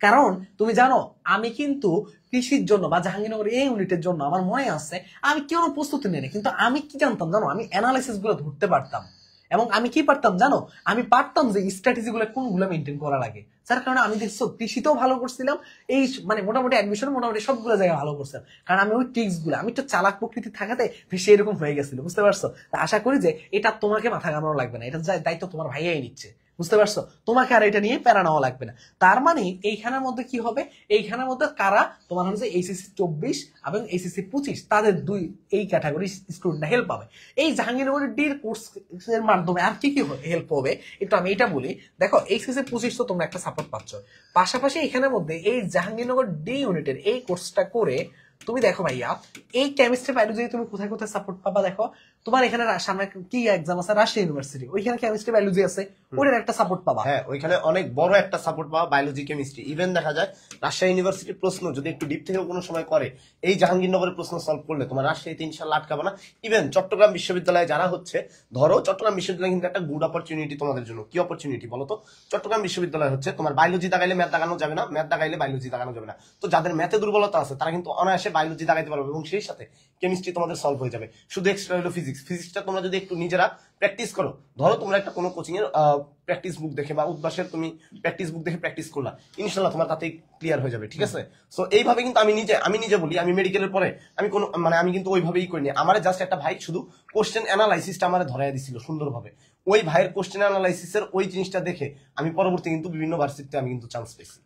কারণ তুমি জানো, আমি কিন্তু কৃষির জন্য বা জাহাঙ্গীরনগর এই ইউনিটের জন্য আমার মনে আছে আমি কেন প্রস্তুতি নেই, কিন্তু আমি কি জানতাম জানো? আমি অ্যানালাইসিস গুলো ধরতে পারতাম। এবং আমি কি পারতাম জানো? আমি পারতাম যে স্ট্র্যাটেজি গুলো কোনগুলো মেনটেন করা লাগে, যার কারণে আমি দেখছো কৃষিতেও ভালো করছিলাম, এই মানে মোটামুটি অ্যাডমিশন মোটামুটি সবগুলো জায়গায় ভালো করছিলাম, কারণ আমি ওই ট্রিক্স গুলো, আমি একটু চালাক প্রকৃতি থাকাতে বেশি এরকম হয়ে গেছিল, বুঝতে পারছো? তা আশা করি যে এটা তোমাকে মাথা ঘামানো লাগবে না, এটা দায়িত্ব তোমার ভাইয়াই নিচ্ছে, বুঝতে পারছো? তোমাকে আর এটা নিয়ে প্যারা নেওয়া লাগবে না। তার মানে এইখানের মধ্যে কি হবে? এইখানের মধ্যে কারা তোমার হচ্ছে এইচএসসি 24 এবং এইচএসসি 25, তাদের দুই এই ক্যাটাগরি স্টুডেন্ট হেল্প পাবে। এই জাহাঙ্গীরনগর ডির কোর্সের মাধ্যমে আর কি কি হেল্প হবে একটু আমি এটা বলি। দেখো, এইচএসসি 25 তো তোমরা একটা সাপোর্ট পাচ্ছ, পাশাপাশি এখানের মধ্যে এই জাহাঙ্গীরনগর ডি ইউনিটের এই কোর্সটা করে তুমি দেখো ভাইয়া, এই কেমিস্ট্রি বায়োলজি তুমি কোথায় কোথায় সাপোর্ট পাবা? দেখো, তোমার এখানে সামনে কি এক্সাম আছে, রাজশাহী ইউনিভার্সিটি, ওইখানে কেমিস্ট্রি বায়োলজি আছে, ওইটার একটা সাপোর্ট পাবা। হ্যাঁ, ওইখানে অনেক বড় একটা সাপোর্ট পাওয়া, বায়োলজি কেমিস্ট্রি। ইভেন দেখা যায় রাজশাহী ইউনিভার্সিটির প্রশ্ন যদি একটু ডিপ থেকে কোনো সময় করে, এই জাহাঙ্গীরনগরের প্রশ্ন সলভ করলে তোমার রাজশাহীতে ইনশাল্লাহ আটকাবে না। ইভেন চট্টগ্রাম বিশ্ববিদ্যালয়ে যারা হচ্ছে, ধরো চট্টগ্রাম বিশ্ববিদ্যালয় কিন্তু একটা গুড অপরচুনিটি তোমাদের জন্য। কি অপরচুনিটি বলো তো? চট্টগ্রাম বিশ্ববিদ্যালয় হচ্ছে তোমার বায়োলজি দাগাইলে ম্যাথ দাগানো যাবে না, ম্যাথ দাগাইলে বায়োলজি দাগানো যাবে না। তো যাদের ম্যাথে দুর্বলতা আছে তারা কিন্তু অনায়াসে বায়োলজি দাগাইতে পারবে, এবং সেই সাথে কেমিস্ট্রি তোমাদের সলভ হয়ে যাবে। শুধু এক্সট্রা হলো ফিজিক্স। ফিজিক্সটা তোমরা যদি একটু নিজেরা প্র্যাকটিস করো, ধরো তোমরা একটা কোনো কোচিং এর প্র্যাকটিস বুক দেখে বা উদ্ভাসের তুমি প্র্যাকটিস বুক দেখে প্র্যাকটিস করলা, ইনশাল্লাহ তোমার তাতেই ক্লিয়ার হয়ে যাবে, ঠিক আছে? সো এইভাবে কিন্তু আমি নিজে বলি, আমি মেডিকেলের পরে আমি কোনো মানে আমি কিন্তু ওইভাবেই করিনি। আমার জাস্ট একটা ভাই শুধু কোশ্চেন অ্যানালাইসিসটা আমার ধরাই দিছিল সুন্দরভাবে। ওই ভাইয়ের কোশ্চেন অ্যানালাইসিসের ওই জিনিসটা দেখে আমি পরবর্তী কিন্তু বিভিন্ন ভার্সিটিতে আমি কিন্তু চান্স পেয়েছি।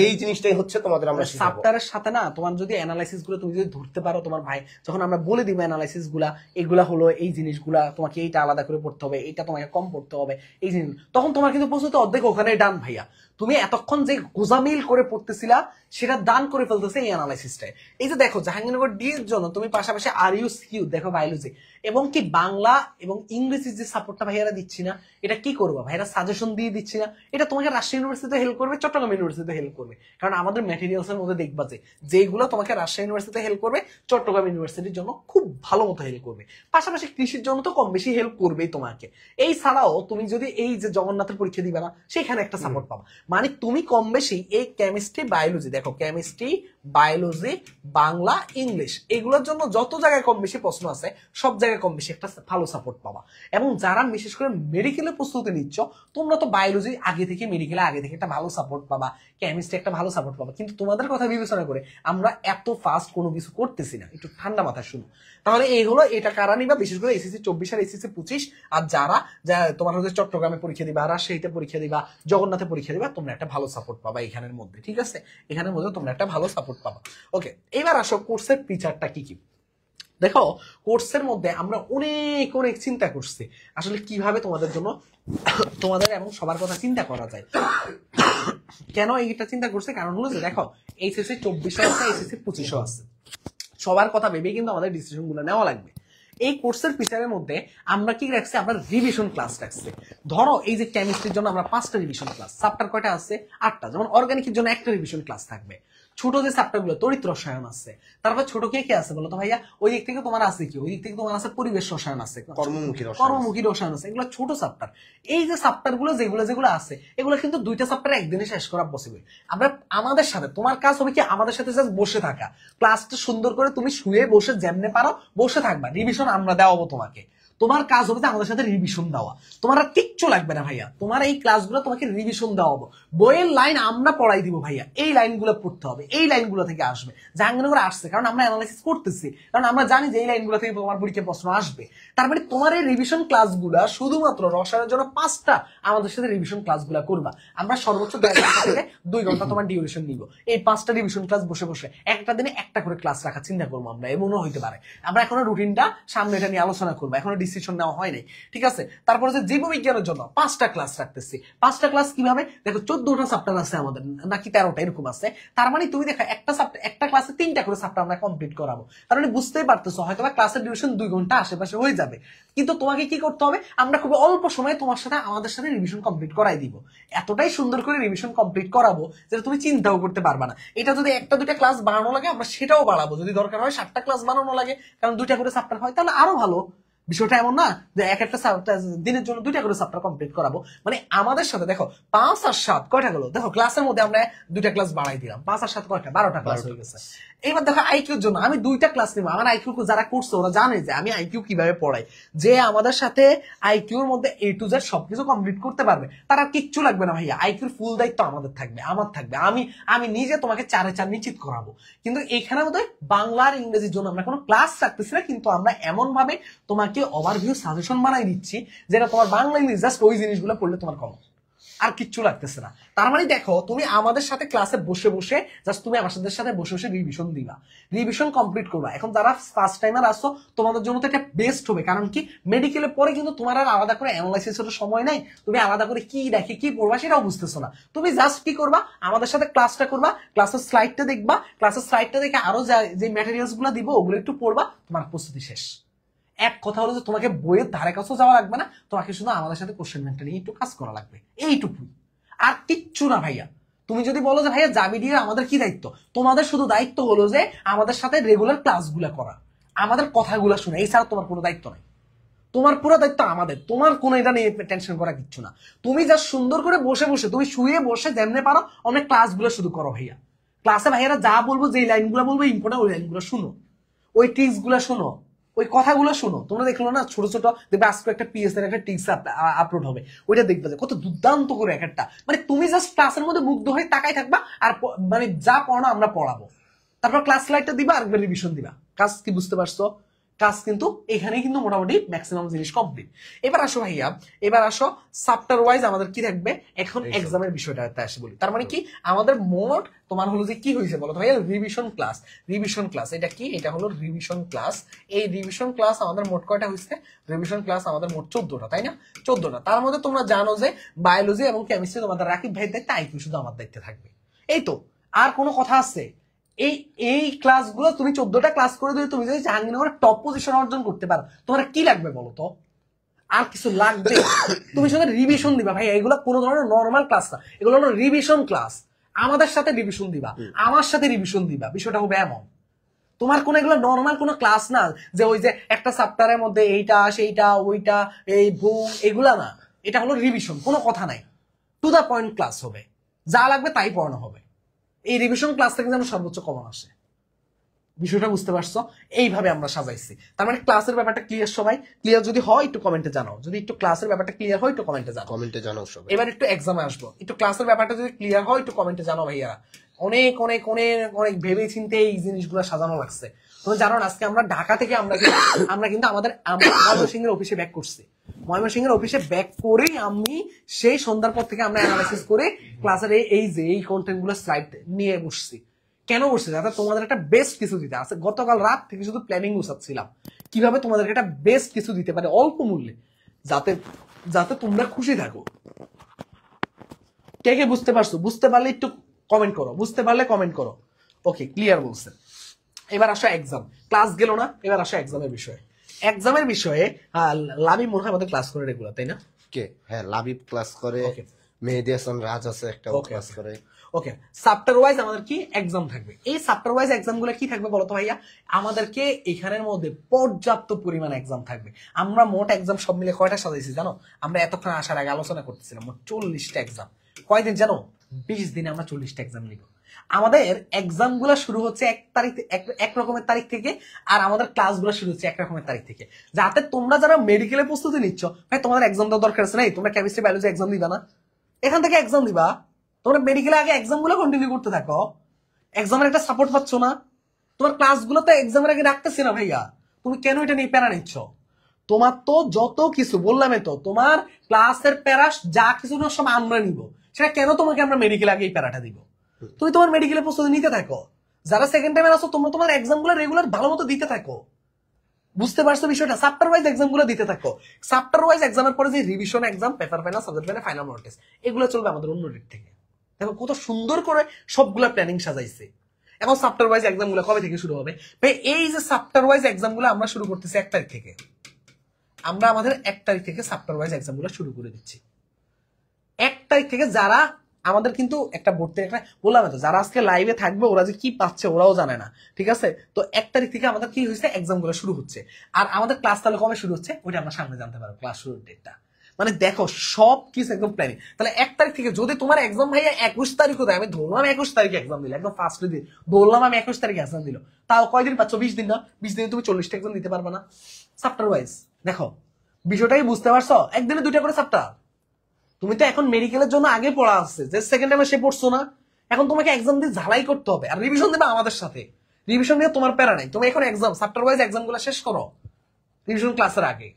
এই জিনিসটাই হচ্ছে তোমাদের আমরা সাবটারের সাথে না, তোমার যদি অ্যানালাইসিস গুলো তুমি যদি ধরতে পারো, তোমার ভাই যখন আমরা বলে দিব অ্যানালাইসিস গুলা, এগুলা হলো এই জিনিসগুলা, তোমাকে এইটা আলাদা করে পড়তে হবে, এইটা তোমাকে কম পড়তে হবে, এই জিনিস, তখন তোমার কিন্তু প্রস্তুত অর্ধেক ওখানে ডান ভাইয়া। তুমি এতক্ষণ যে গোজামিল করে পড়তেছিলা সেটা দান করে ফেলতেছে এই অ্যানালাইসিসটাই। এই যে দেখো, জাহাঙ্গীরনগর ডি এর জন্য তুমি পাশাপাশি আর ইউ সিউ দেখো বায়োলজি, এবং কি বাংলা এবং ইংরেজির যে সাপোর্টটা ভাইয়ারা দিচ্ছি না, এটা কি করবো ভাইয়ারা সাজেশন দিয়ে দিচ্ছি না, এটা তোমাকে রাজশাহী ইউনিভার্সিটিতে হেল্প করবে, চট্টগ্রাম ইউনিভার্সিটিতে হেল্প করবে। কারণ আমাদের ম্যাটেরিয়ালস এর মধ্যে দেখবা যে যেগুলো তোমাকে রাজশাহী ইউনিভার্সিটিতে হেল্প করবে, চট্টগ্রাম ইউনিভার্সিটির জন্য খুব ভালো মতো হেল্প করবে। পাশাপাশি কৃষির জন্য তো কম বেশি হেল্প করবেই তোমাকে। এই ছাড়াও তুমি যদি এই যে জগন্নাথের পরীক্ষা দিবা না, সেখানে একটা সাপোর্ট পাবা। মানে তুমি কম বেশি এই কেমিস্ট্রি বায়োলজি, দেখো কেমিস্ট্রি বায়োলজি বাংলা ইংলিশ এগুলোর জন্য যত জায়গায় কম বেশি প্রশ্ন আছে, সব জায়গায় কম বেশি একটা ভালো সাপোর্ট পাবা। এবং যারা বিশেষ করে মেডিকেলে প্রস্তুতি নিচ্ছ, তোমরা তো বায়োলজি আগে থেকে, মেডিকেলে আগে থেকে একটা ভালো সাপোর্ট পাবা, কেমিস্ট্রি একটা ভালো সাপোর্ট পাবা। কিন্তু তোমাদের কথা বিবেচনা করে আমরা এত ফাস্ট কোনো কিছু করতেছি না, একটু ঠান্ডা মাথায় শুনো। তাহলে এই হলো, এটা কারা নিবা, বিশেষ করে এসএসসি 24 আর এসএসসি 25, আর যারা তোমার হচ্ছে চট্টগ্রামে পরীক্ষা দিবা, রাজশাহীতে পরীক্ষা দিবা, জগন্নাথে পরীক্ষা দিবা, তোমরা একটা ভালো সাপোর্ট পাবা এখানের মধ্যে। ঠিক আছে, এখানের মধ্যে তোমরা একটা ভালো সাপোর্ট পাবা। ওকে, এবার আসো কোর্সের ফিচারটা কি কি। দেখো কোর্সের মধ্যে আমরা অনেক অনেক চিন্তা করছি আসলে কিভাবে তোমাদের জন্য, তোমাদের এবং সবার কথা চিন্তা করা যায়। কেন এইটা চিন্তা করছে, কারণ হলো যে দেখো এইচএসসি 24 আছে, এইচএসসি 25 আছে, সবার কথা ভেবে কিন্তু আমাদের ডিসিশন গুলো নেওয়া লাগবে। এই কোর্সের ফিচারের মধ্যে আমরা কি রাখছি, আমরা রিভিশন ক্লাস রাখছি। ধরো এই যে কেমিস্ট্রির জন্য আমরা 5টা রিভিশন ক্লাস, চ্যাপ্টার কয়টা আছে 8টা, যেমন অর্গানিকের জন্য একটা রিভিশন ক্লাস থাকবে। ছোট যে চ্যাপ্টার গুলো তড়িৎ রসায়ন আছে, তারপর ছোট কে কে আছে বলো তো ভাইয়া, ওই দিক থেকে তোমার আছে কি, ওই দিক থেকে তোমার আছে পরিবেশ রসায়ন আছে, কর্মমুখী রসায়ন আছে, এগুলো ছোট চ্যাপ্টার। এই যে চ্যাপ্টার গুলো যেগুলো যেগুলো আছে, এগুলো কিন্তু 2টা চ্যাপ্টার একদিনে শেষ করা পসিবল। আমরা আমাদের সাথে, তোমার কাজ হবে কি আমাদের সাথে জাস্ট বসে থাকা, ক্লাসটা সুন্দর করে তুমি শুয়ে বসে যেমনে পারো বসে থাকবা, রিভিশন আমরা দেওয়াবো তোমাকে। তোমার কাজ হবে যে আমাদের সাথে রিভিশন দেওয়া, তোমার আর কিচ্ছু লাগবে না ভাইয়া, তোমার এই ক্লাসগুলো তোমাকে রিভিশন দেওয়াবো। বইয়ের লাইন আমরা পড়াই দিব ভাইয়া, এই লাইনগুলো পড়তে হবে, এই লাইনগুলো থেকে আসবে, জাহাঙ্গীরনগর আসছে কারণ আমরা অ্যানালাইসিস করতেছি, কারণ আমরা জানি যে এই লাইনগুলো থেকে তোমার পরীক্ষায় প্রশ্ন আসবে। তার মানে তোমার এই রিভিশন ক্লাসগুলো শুধুমাত্র রসায়নের জন্য 5টা আমাদের সাথে রিভিশন ক্লাসগুলো করবা। আমরা সর্বোচ্চ 1.5 ঘন্টা থেকে 2 ঘন্টা তোমার ডিউরেশন নিব। এই 5টা রিভিশন ক্লাস বসে বসে একটা দিনে একটা করে ক্লাস রাখার চিন্তা করবো আমরা, এমনও হইতে পারে। আমরা এখনো রুটিনটা সামনে এটা নিয়ে আলোচনা করবো, এখনো ডিসিশন নেওয়া হয় নাই। ঠিক আছে, তারপরে যে জীববিজ্ঞানের জন্য 5টা ক্লাস রাখতেছি। 5টা ক্লাস কিভাবে, দেখো 14টা চ্যাপ্টার আছে আমাদের, নাকি 13টা এরকম আছে। তার মানে তুমি দেখো একটা ক্লাসে 3টা করে চ্যাপ্টার আমরা কমপ্লিট করাবো। তার মানে বুঝতেই পারতেছো হয়তো ক্লাসের ডিউরেশন 2 ঘন্টা আশেপাশে হয়ে যাবে, কিন্তু তোমাকে কি করতে হবে, আমরা খুব অল্প সময়ে তোমার সাথে আমাদের সাথে রিভিশন কমপ্লিট করাই দিব। এতটাই সুন্দর করে রিভিশন কমপ্লিট করাবো যেটা তুমি চিন্তাও করতে পারবা না। এটা যদি 1টা 2টা ক্লাস বাড়ানো লাগে আমরা সেটাও বাড়াবো, যদি দরকার হয় 7টা ক্লাস বানানো লাগে, কারণ 2টা করে চ্যাপ্টার হয় তাহলে আরো ভালো। বিষয়টা এমন না যে একটা দিনের জন্য 2টা করে চ্যাপ্টার কমপ্লিট করাবো। মানে আমাদের সাথে দেখো 5 আর 7 কয়টা গেলো, দেখো ক্লাসের মধ্যে আমরা 2টা ক্লাস বাড়াই দিলাম, 5 আর 7 কয়টা, 12টা ক্লাস হয়ে গেছে। এবার দেখো আইকিউর জন্য আমি 2টা ক্লাস নিবো। আমার আইকিউ যারা করছে ওরা জানে যে আমি আইকিউ কিভাবে পড়াই, যে আমাদের সাথে আইকিউর মধ্যে A to Z সবকিছু কমপ্লিট করতে পারবে, তারা কিচ্ছু লাগবে না ভাইয়া, আইকিউর ফুল দায়িত্ব আমাদের থাকবে, আমার থাকবে। আমি নিজে তোমাকে 4-এ 4 নিশ্চিত করাবো। কিন্তু এখানের মধ্যে বাংলা আর ইংরেজির জন্য আমরা কোনো ক্লাস রাখতেছি না, কিন্তু আমরা এমন ভাবে তোমাকে ওভারভিউ সাজেশন বানাই দিচ্ছি যেটা তোমার বাংলা ইংলিশ জাস্ট ওই জিনিসগুলো পড়লে তোমার কম, আর কিচ্ছু লাগতেছে না। তার মানে দেখো তুমি আমাদের সাথে ক্লাসে বসে বসে জাস্ট তুমি আমাদের সাথে বসে বসে রিভিশন দিবা, রিভিশন কমপ্লিট করবা। এখন যারা ফার্স্ট টাইমার আসো তোমাদের জন্য তো এটা বেস্ট হবে, কারণ কি মেডিকেলের পরে কিন্তু তোমার আর আলাদা করে অ্যানালাইসিসের সময় নাই, তুমি আলাদা করে কি দেখে কি পড়বা সেটাও বুঝতেছো না। তুমি জাস্ট কি করবা, আমাদের সাথে ক্লাসটা করবা, ক্লাসের স্লাইডটা দেখবা, ক্লাসের স্লাইডটা দেখে আরো যে ম্যাটেরিয়ালস গুলো দিব ওগুলো একটু পড়বা, তোমার প্রস্তুতি শেষ। এক কথা হলো যে তোমাকে বইয়ের ধারে কাছেও যাওয়া লাগবে না, তোমাকে শুধু আমাদের সাথে কোশ্চেন ব্যাংকটা নিয়ে একটু কাজ করা লাগবে, এইটুকুই, আর কিচ্ছু না ভাইয়া। তুমি যদি বলো যে ভাইয়া জাবিডির আমাদের কি দায়িত্ব, তোমাদের শুধু দায়িত্ব হলো যে আমাদের সাথে রেগুলার ক্লাসগুলো করা, আমাদের কথাগুলো শুনে, এছাড়া তোমার কোনো দায়িত্ব নাই। তোমার পুরো দায়িত্ব আমাদের, তোমার কোনো এটা নিয়ে টেনশন করা কিচ্ছু না। তুমি যা সুন্দর করে বসে বসে তুমি শুয়ে বসে যেমনে পারো অনেক ক্লাসগুলো শুধু করো ভাইয়া। ক্লাসে ভাইয়ারা যা বলবো, যে লাইনগুলো বলবো ইম্পর্টেন্ট ওই লাইনগুলো শুনো, ওই ট্রিক্স গুলো শুনো, ওই কথাগুলো শুনো। তোমরা দেখলো না ছোট ছোট দেখবে আজকে একটা পিএস এর একটা টিক্স আপলোড হবে, ওইটা দেখবে যে কত দুর্দান্ত করে এক একটা, মানে তুমি জাস্ট ক্লাসের মধ্যে মুগ্ধ হয়ে তাকাই থাকবা, আর মানে যা পড়ানো আমরা পড়াবো, তারপর ক্লাস স্লাইডটা দিবা আর রিভিশন দিবা। কাজ কি বুঝতে পারছো? কাজ কিন্তু এখানেই কিন্তু মোটামুটি ম্যাক্সিমাম জিনিস কমপ্লিট। এবার আসো ভাইয়া, এবার আসো চ্যাপ্টার ওয়াইজ আমাদের কি থাকবে এখন এক্সামের বিষয়টা আসে বলি। তার মানে কি আমাদের মোট তোমার হলো যে কি হয়েছে বলো ভাইয়া, রিভিশন ক্লাস। রিভিশন ক্লাস এটা কি, এটা হলো রিভিশন ক্লাস। এই রিভিশন ক্লাস আমাদের মোট কয়টা হয়েছে, রিভিশন ক্লাস আমাদের মোট 14টা, তাই না? 14টা। তার মধ্যে তোমরা জানো যে বায়োলজি এবং কেমিস্ট্রি তোমাদের রাকিব ভাইয়ের দায়িত্বে, আইকিউ শুধু আমার দায়িত্বে থাকবে। এই তো, আর কোনো কথা আছে? এই এই ক্লাসগুলো তুমি 14টা ক্লাস করে দিলে তুমি যদি জাহাঙ্গীরনগরের টপ পজিশন অর্জন করতে পারো, তোমার কি লাগবে বলো তো? আর কিছু লাগবে? তুমি শুধু রিভিশন দিবা ভাই, এগুলো কোনো ধরনের নর্মাল ক্লাস না, এগুলো হলো রিভিশন ক্লাস। আমাদের সাথে রিভিশন দিবা, আমার সাথে রিভিশন দিবা, বিষয়টা হবে এমন। তোমার কোন এগুলো নর্মাল কোন ক্লাস না যে ওই যে একটা চ্যাপ্টারের মধ্যে এইটা সেইটা ওইটা এই বউ, এগুলা না। এটা হলো রিভিশন, কোনো কথা নাই, টু দা পয়েন্ট ক্লাস হবে, যা লাগবে তাই পড়ানো হবে। এই রিভিশন ক্লাস থেকে যেন সর্বোচ্চ কমন আসে, বিষয়টা বুঝতে পারছো? এইভাবে আমরা সাজাইছি। তার মানে ক্লাসের ব্যাপারটা ক্লিয়ার? সবাই ক্লিয়ার যদি হয় একটু কমেন্টে জানাও, যদি একটু ক্লাসের ব্যাপারটা ক্লিয়ার হয় একটু কমেন্টে জানাও, কমেন্টে জানাও সবাই। এবার একটু এক্সামে আসবো, একটু ক্লাসের ব্যাপারটা যদি ক্লিয়ার হয় একটু কমেন্টে জানাও ভাইয়ারা। অনেক অনেক অনেক অনেক ভেবে চিন্তে এই জিনিসগুলো সাজানো লাগছে। তুমি জানো আজকে আমরা ঢাকা থেকে আমরা কিন্তু আমাদের ময়মনসিংহের অফিসে ব্যাক করছি। ময়মনসিংহের অফিসে ব্যাক করেই আমি সেই সন্ধ্যার পর থেকে আমরা অ্যানালাইসিস করে ক্লাসের এই যে এই কন্টেন্ট গুলো স্লাইড নিয়ে বসছি। কেন বসছি? যাতে তোমাদের একটা বেস্ট কিছু দিতে আছে। গতকাল রাত থেকে শুধু প্ল্যানিং গুছাচ্ছিলাম কিভাবে তোমাদেরকে একটা বেস্ট কিছু দিতে পারে অল্প মূল্যে, যাতে যাতে তোমরা খুশি থাকো। কে কে বুঝতে পারছো? বুঝতে পারলে একটু কমেন্ট করো, বুঝতে পারলে কমেন্ট করো। ওকে, ক্লিয়ার বলছে। এবার আসো এক্সাম। ক্লাস গেল না, এবার আসো এক্সামের বিষয়ে। এক্সামের বিষয়ে লাভি মনে হয় আমাদের ক্লাস করে রেগুলার, তাই না? কে? হ্যাঁ, লাবিব ক্লাস করে, মেহেদি হাসান রাজ আছে একটা ক্লাস করে। ওকে, চ্যাপ্টার ওয়াইজ আমাদের কি এক্সাম থাকবে। এই চ্যাপ্টার ওয়াইজ এক্সাম গুলো কি থাকবে বলতো ভাইয়া? আমাদেরকে এখানের মধ্যে পর্যাপ্ত পরিমাণ এক্সাম থাকবে। আমরা মোট এক্সাম সব মিলে কয়টা সাজাইছি জানো? আমরা এতক্ষণ আসার আগে আলোচনা করতেছিলাম, মোট 40টা এক্সাম। কয়দিন জানো? 20 দিনে আমরা 40টা এক্সাম নিব। আমাদের এক্সাম গুলা শুরু হচ্ছে এক রকমের তারিখ থেকে, আর আমাদের ক্লাস গুলো শুরু হচ্ছে এক রকমের তারিখ থেকে। যাতে তোমরা যারা মেডিকেলের প্রস্তুতি নিচ্ছ, ভাই তোমাদের এক্সাম দেওয়ার দরকার আছে নাই? তোমরা কেমিস্ট্রি বায়োলজি এক্সাম দিবা না? এখান থেকে এক্সাম দিবা। তোমরা মেডিকেলে আগে এক্সাম গুলো কন্টিনিউ করতে থাকো। এক্সামের একটা সাপোর্ট পাচ্ছ না? তোমার ক্লাস গুলো তো এক্সামের আগে রাখতেছি না ভাইয়া, তুমি কেন এটা নিয়ে প্যারা নিচ্ছ? তোমার তো যত কিছু বললামই তো, তোমার ক্লাসের প্যারা যা কিছু না সব আমরা নিব। সেটা কেন তোমাকে আমরা মেডিকেল আগে এই প্যারাটা দিব? তুমি তোমার মেডিকেলের প্রস্তুতি নিতে থাকো। যারা সেকেন্ড টাইমে আসো তোমরা তোমার এক্সাম গুলো রেগুলার ভালো মতো দিতে থাকো। বুঝতে পারছো বিষয়টা? চ্যাপ্টার ওয়াইজ এক্সাম গুলো দিতে থাকো। চ্যাপ্টার ওয়াইজ এক্সামের পরে যে revision exam, paper final, subject final, final mock test, এগুলো চলবে আমাদের অন্য রেট থেকে। দেখো কত সুন্দর করে সবগুলা প্ল্যানিং সাজাইছে। এখন চ্যাপ্টার ওয়াইজ এক্সাম গুলো কবে থেকে শুরু হবে? এই যে চ্যাপ্টার ওয়াইজ এক্সাম গুলো আমরা শুরু করতেছি 1 তারিখ থেকে। আমরা আমাদের 1 তারিখ থেকে চ্যাপ্টার ওয়াইজ এক্সাম গুলো শুরু করে দিচ্ছি। 1 তারিখ থেকে যারা আমাদের কিন্তু একটা ভর্তি একটা বললাম তো, যারা আজকে লাইভে থাকবে ওরা যে কি পাচ্ছে ওরাও জানে না, ঠিক আছে? তো 1 তারিখ থেকে আমাদের কি হয়েছে, এক্সাম গুলো শুরু হচ্ছে। আর আমাদের ক্লাস তাহলে কবে শুরু হচ্ছে ওইটা আমরা সামনে জানতে পারবো, ক্লাস শুরুর ডেটটা। মানে দেখো সব কিছু একদম প্ল্যানিং। তাহলে 1 তারিখ থেকে যদি তোমার এক্সাম ভাইয়া 21 তারিখ হতো, আমি ধরলাম 21 তারিখে এক্সাম দিল, একদম ফার্স্ট দিন বললাম আমি 21 তারিখে এক্সাম দিল, তাও কয়দিন পাচ্ছ? 20 দিন না? 20 দিনে তুমি 40টা এক্সাম দিতে পারবে না চ্যাপ্টার ওয়াইজ? দেখো বিষয়টাই বুঝতে পারছো? একদিনে 2টা করে চ্যাপ্টার। তুমি তো এখন মেডিকেলের জন্য আগে পড়া আছে, যে সেকেন্ড টাইমে সে পড়ছো না, এখন তোমাকে এক্সাম দিয়ে ঝালাই করতে হবে, আর রিভিশন দেবে আমাদের সাথে। রিভিশন নিয়ে তোমার প্যারা নাই, তুমি এখন এক্সাম চ্যাপ্টার ওয়াইজ এক্সাম গুলো শেষ করো রিভিশন ক্লাসের আগে,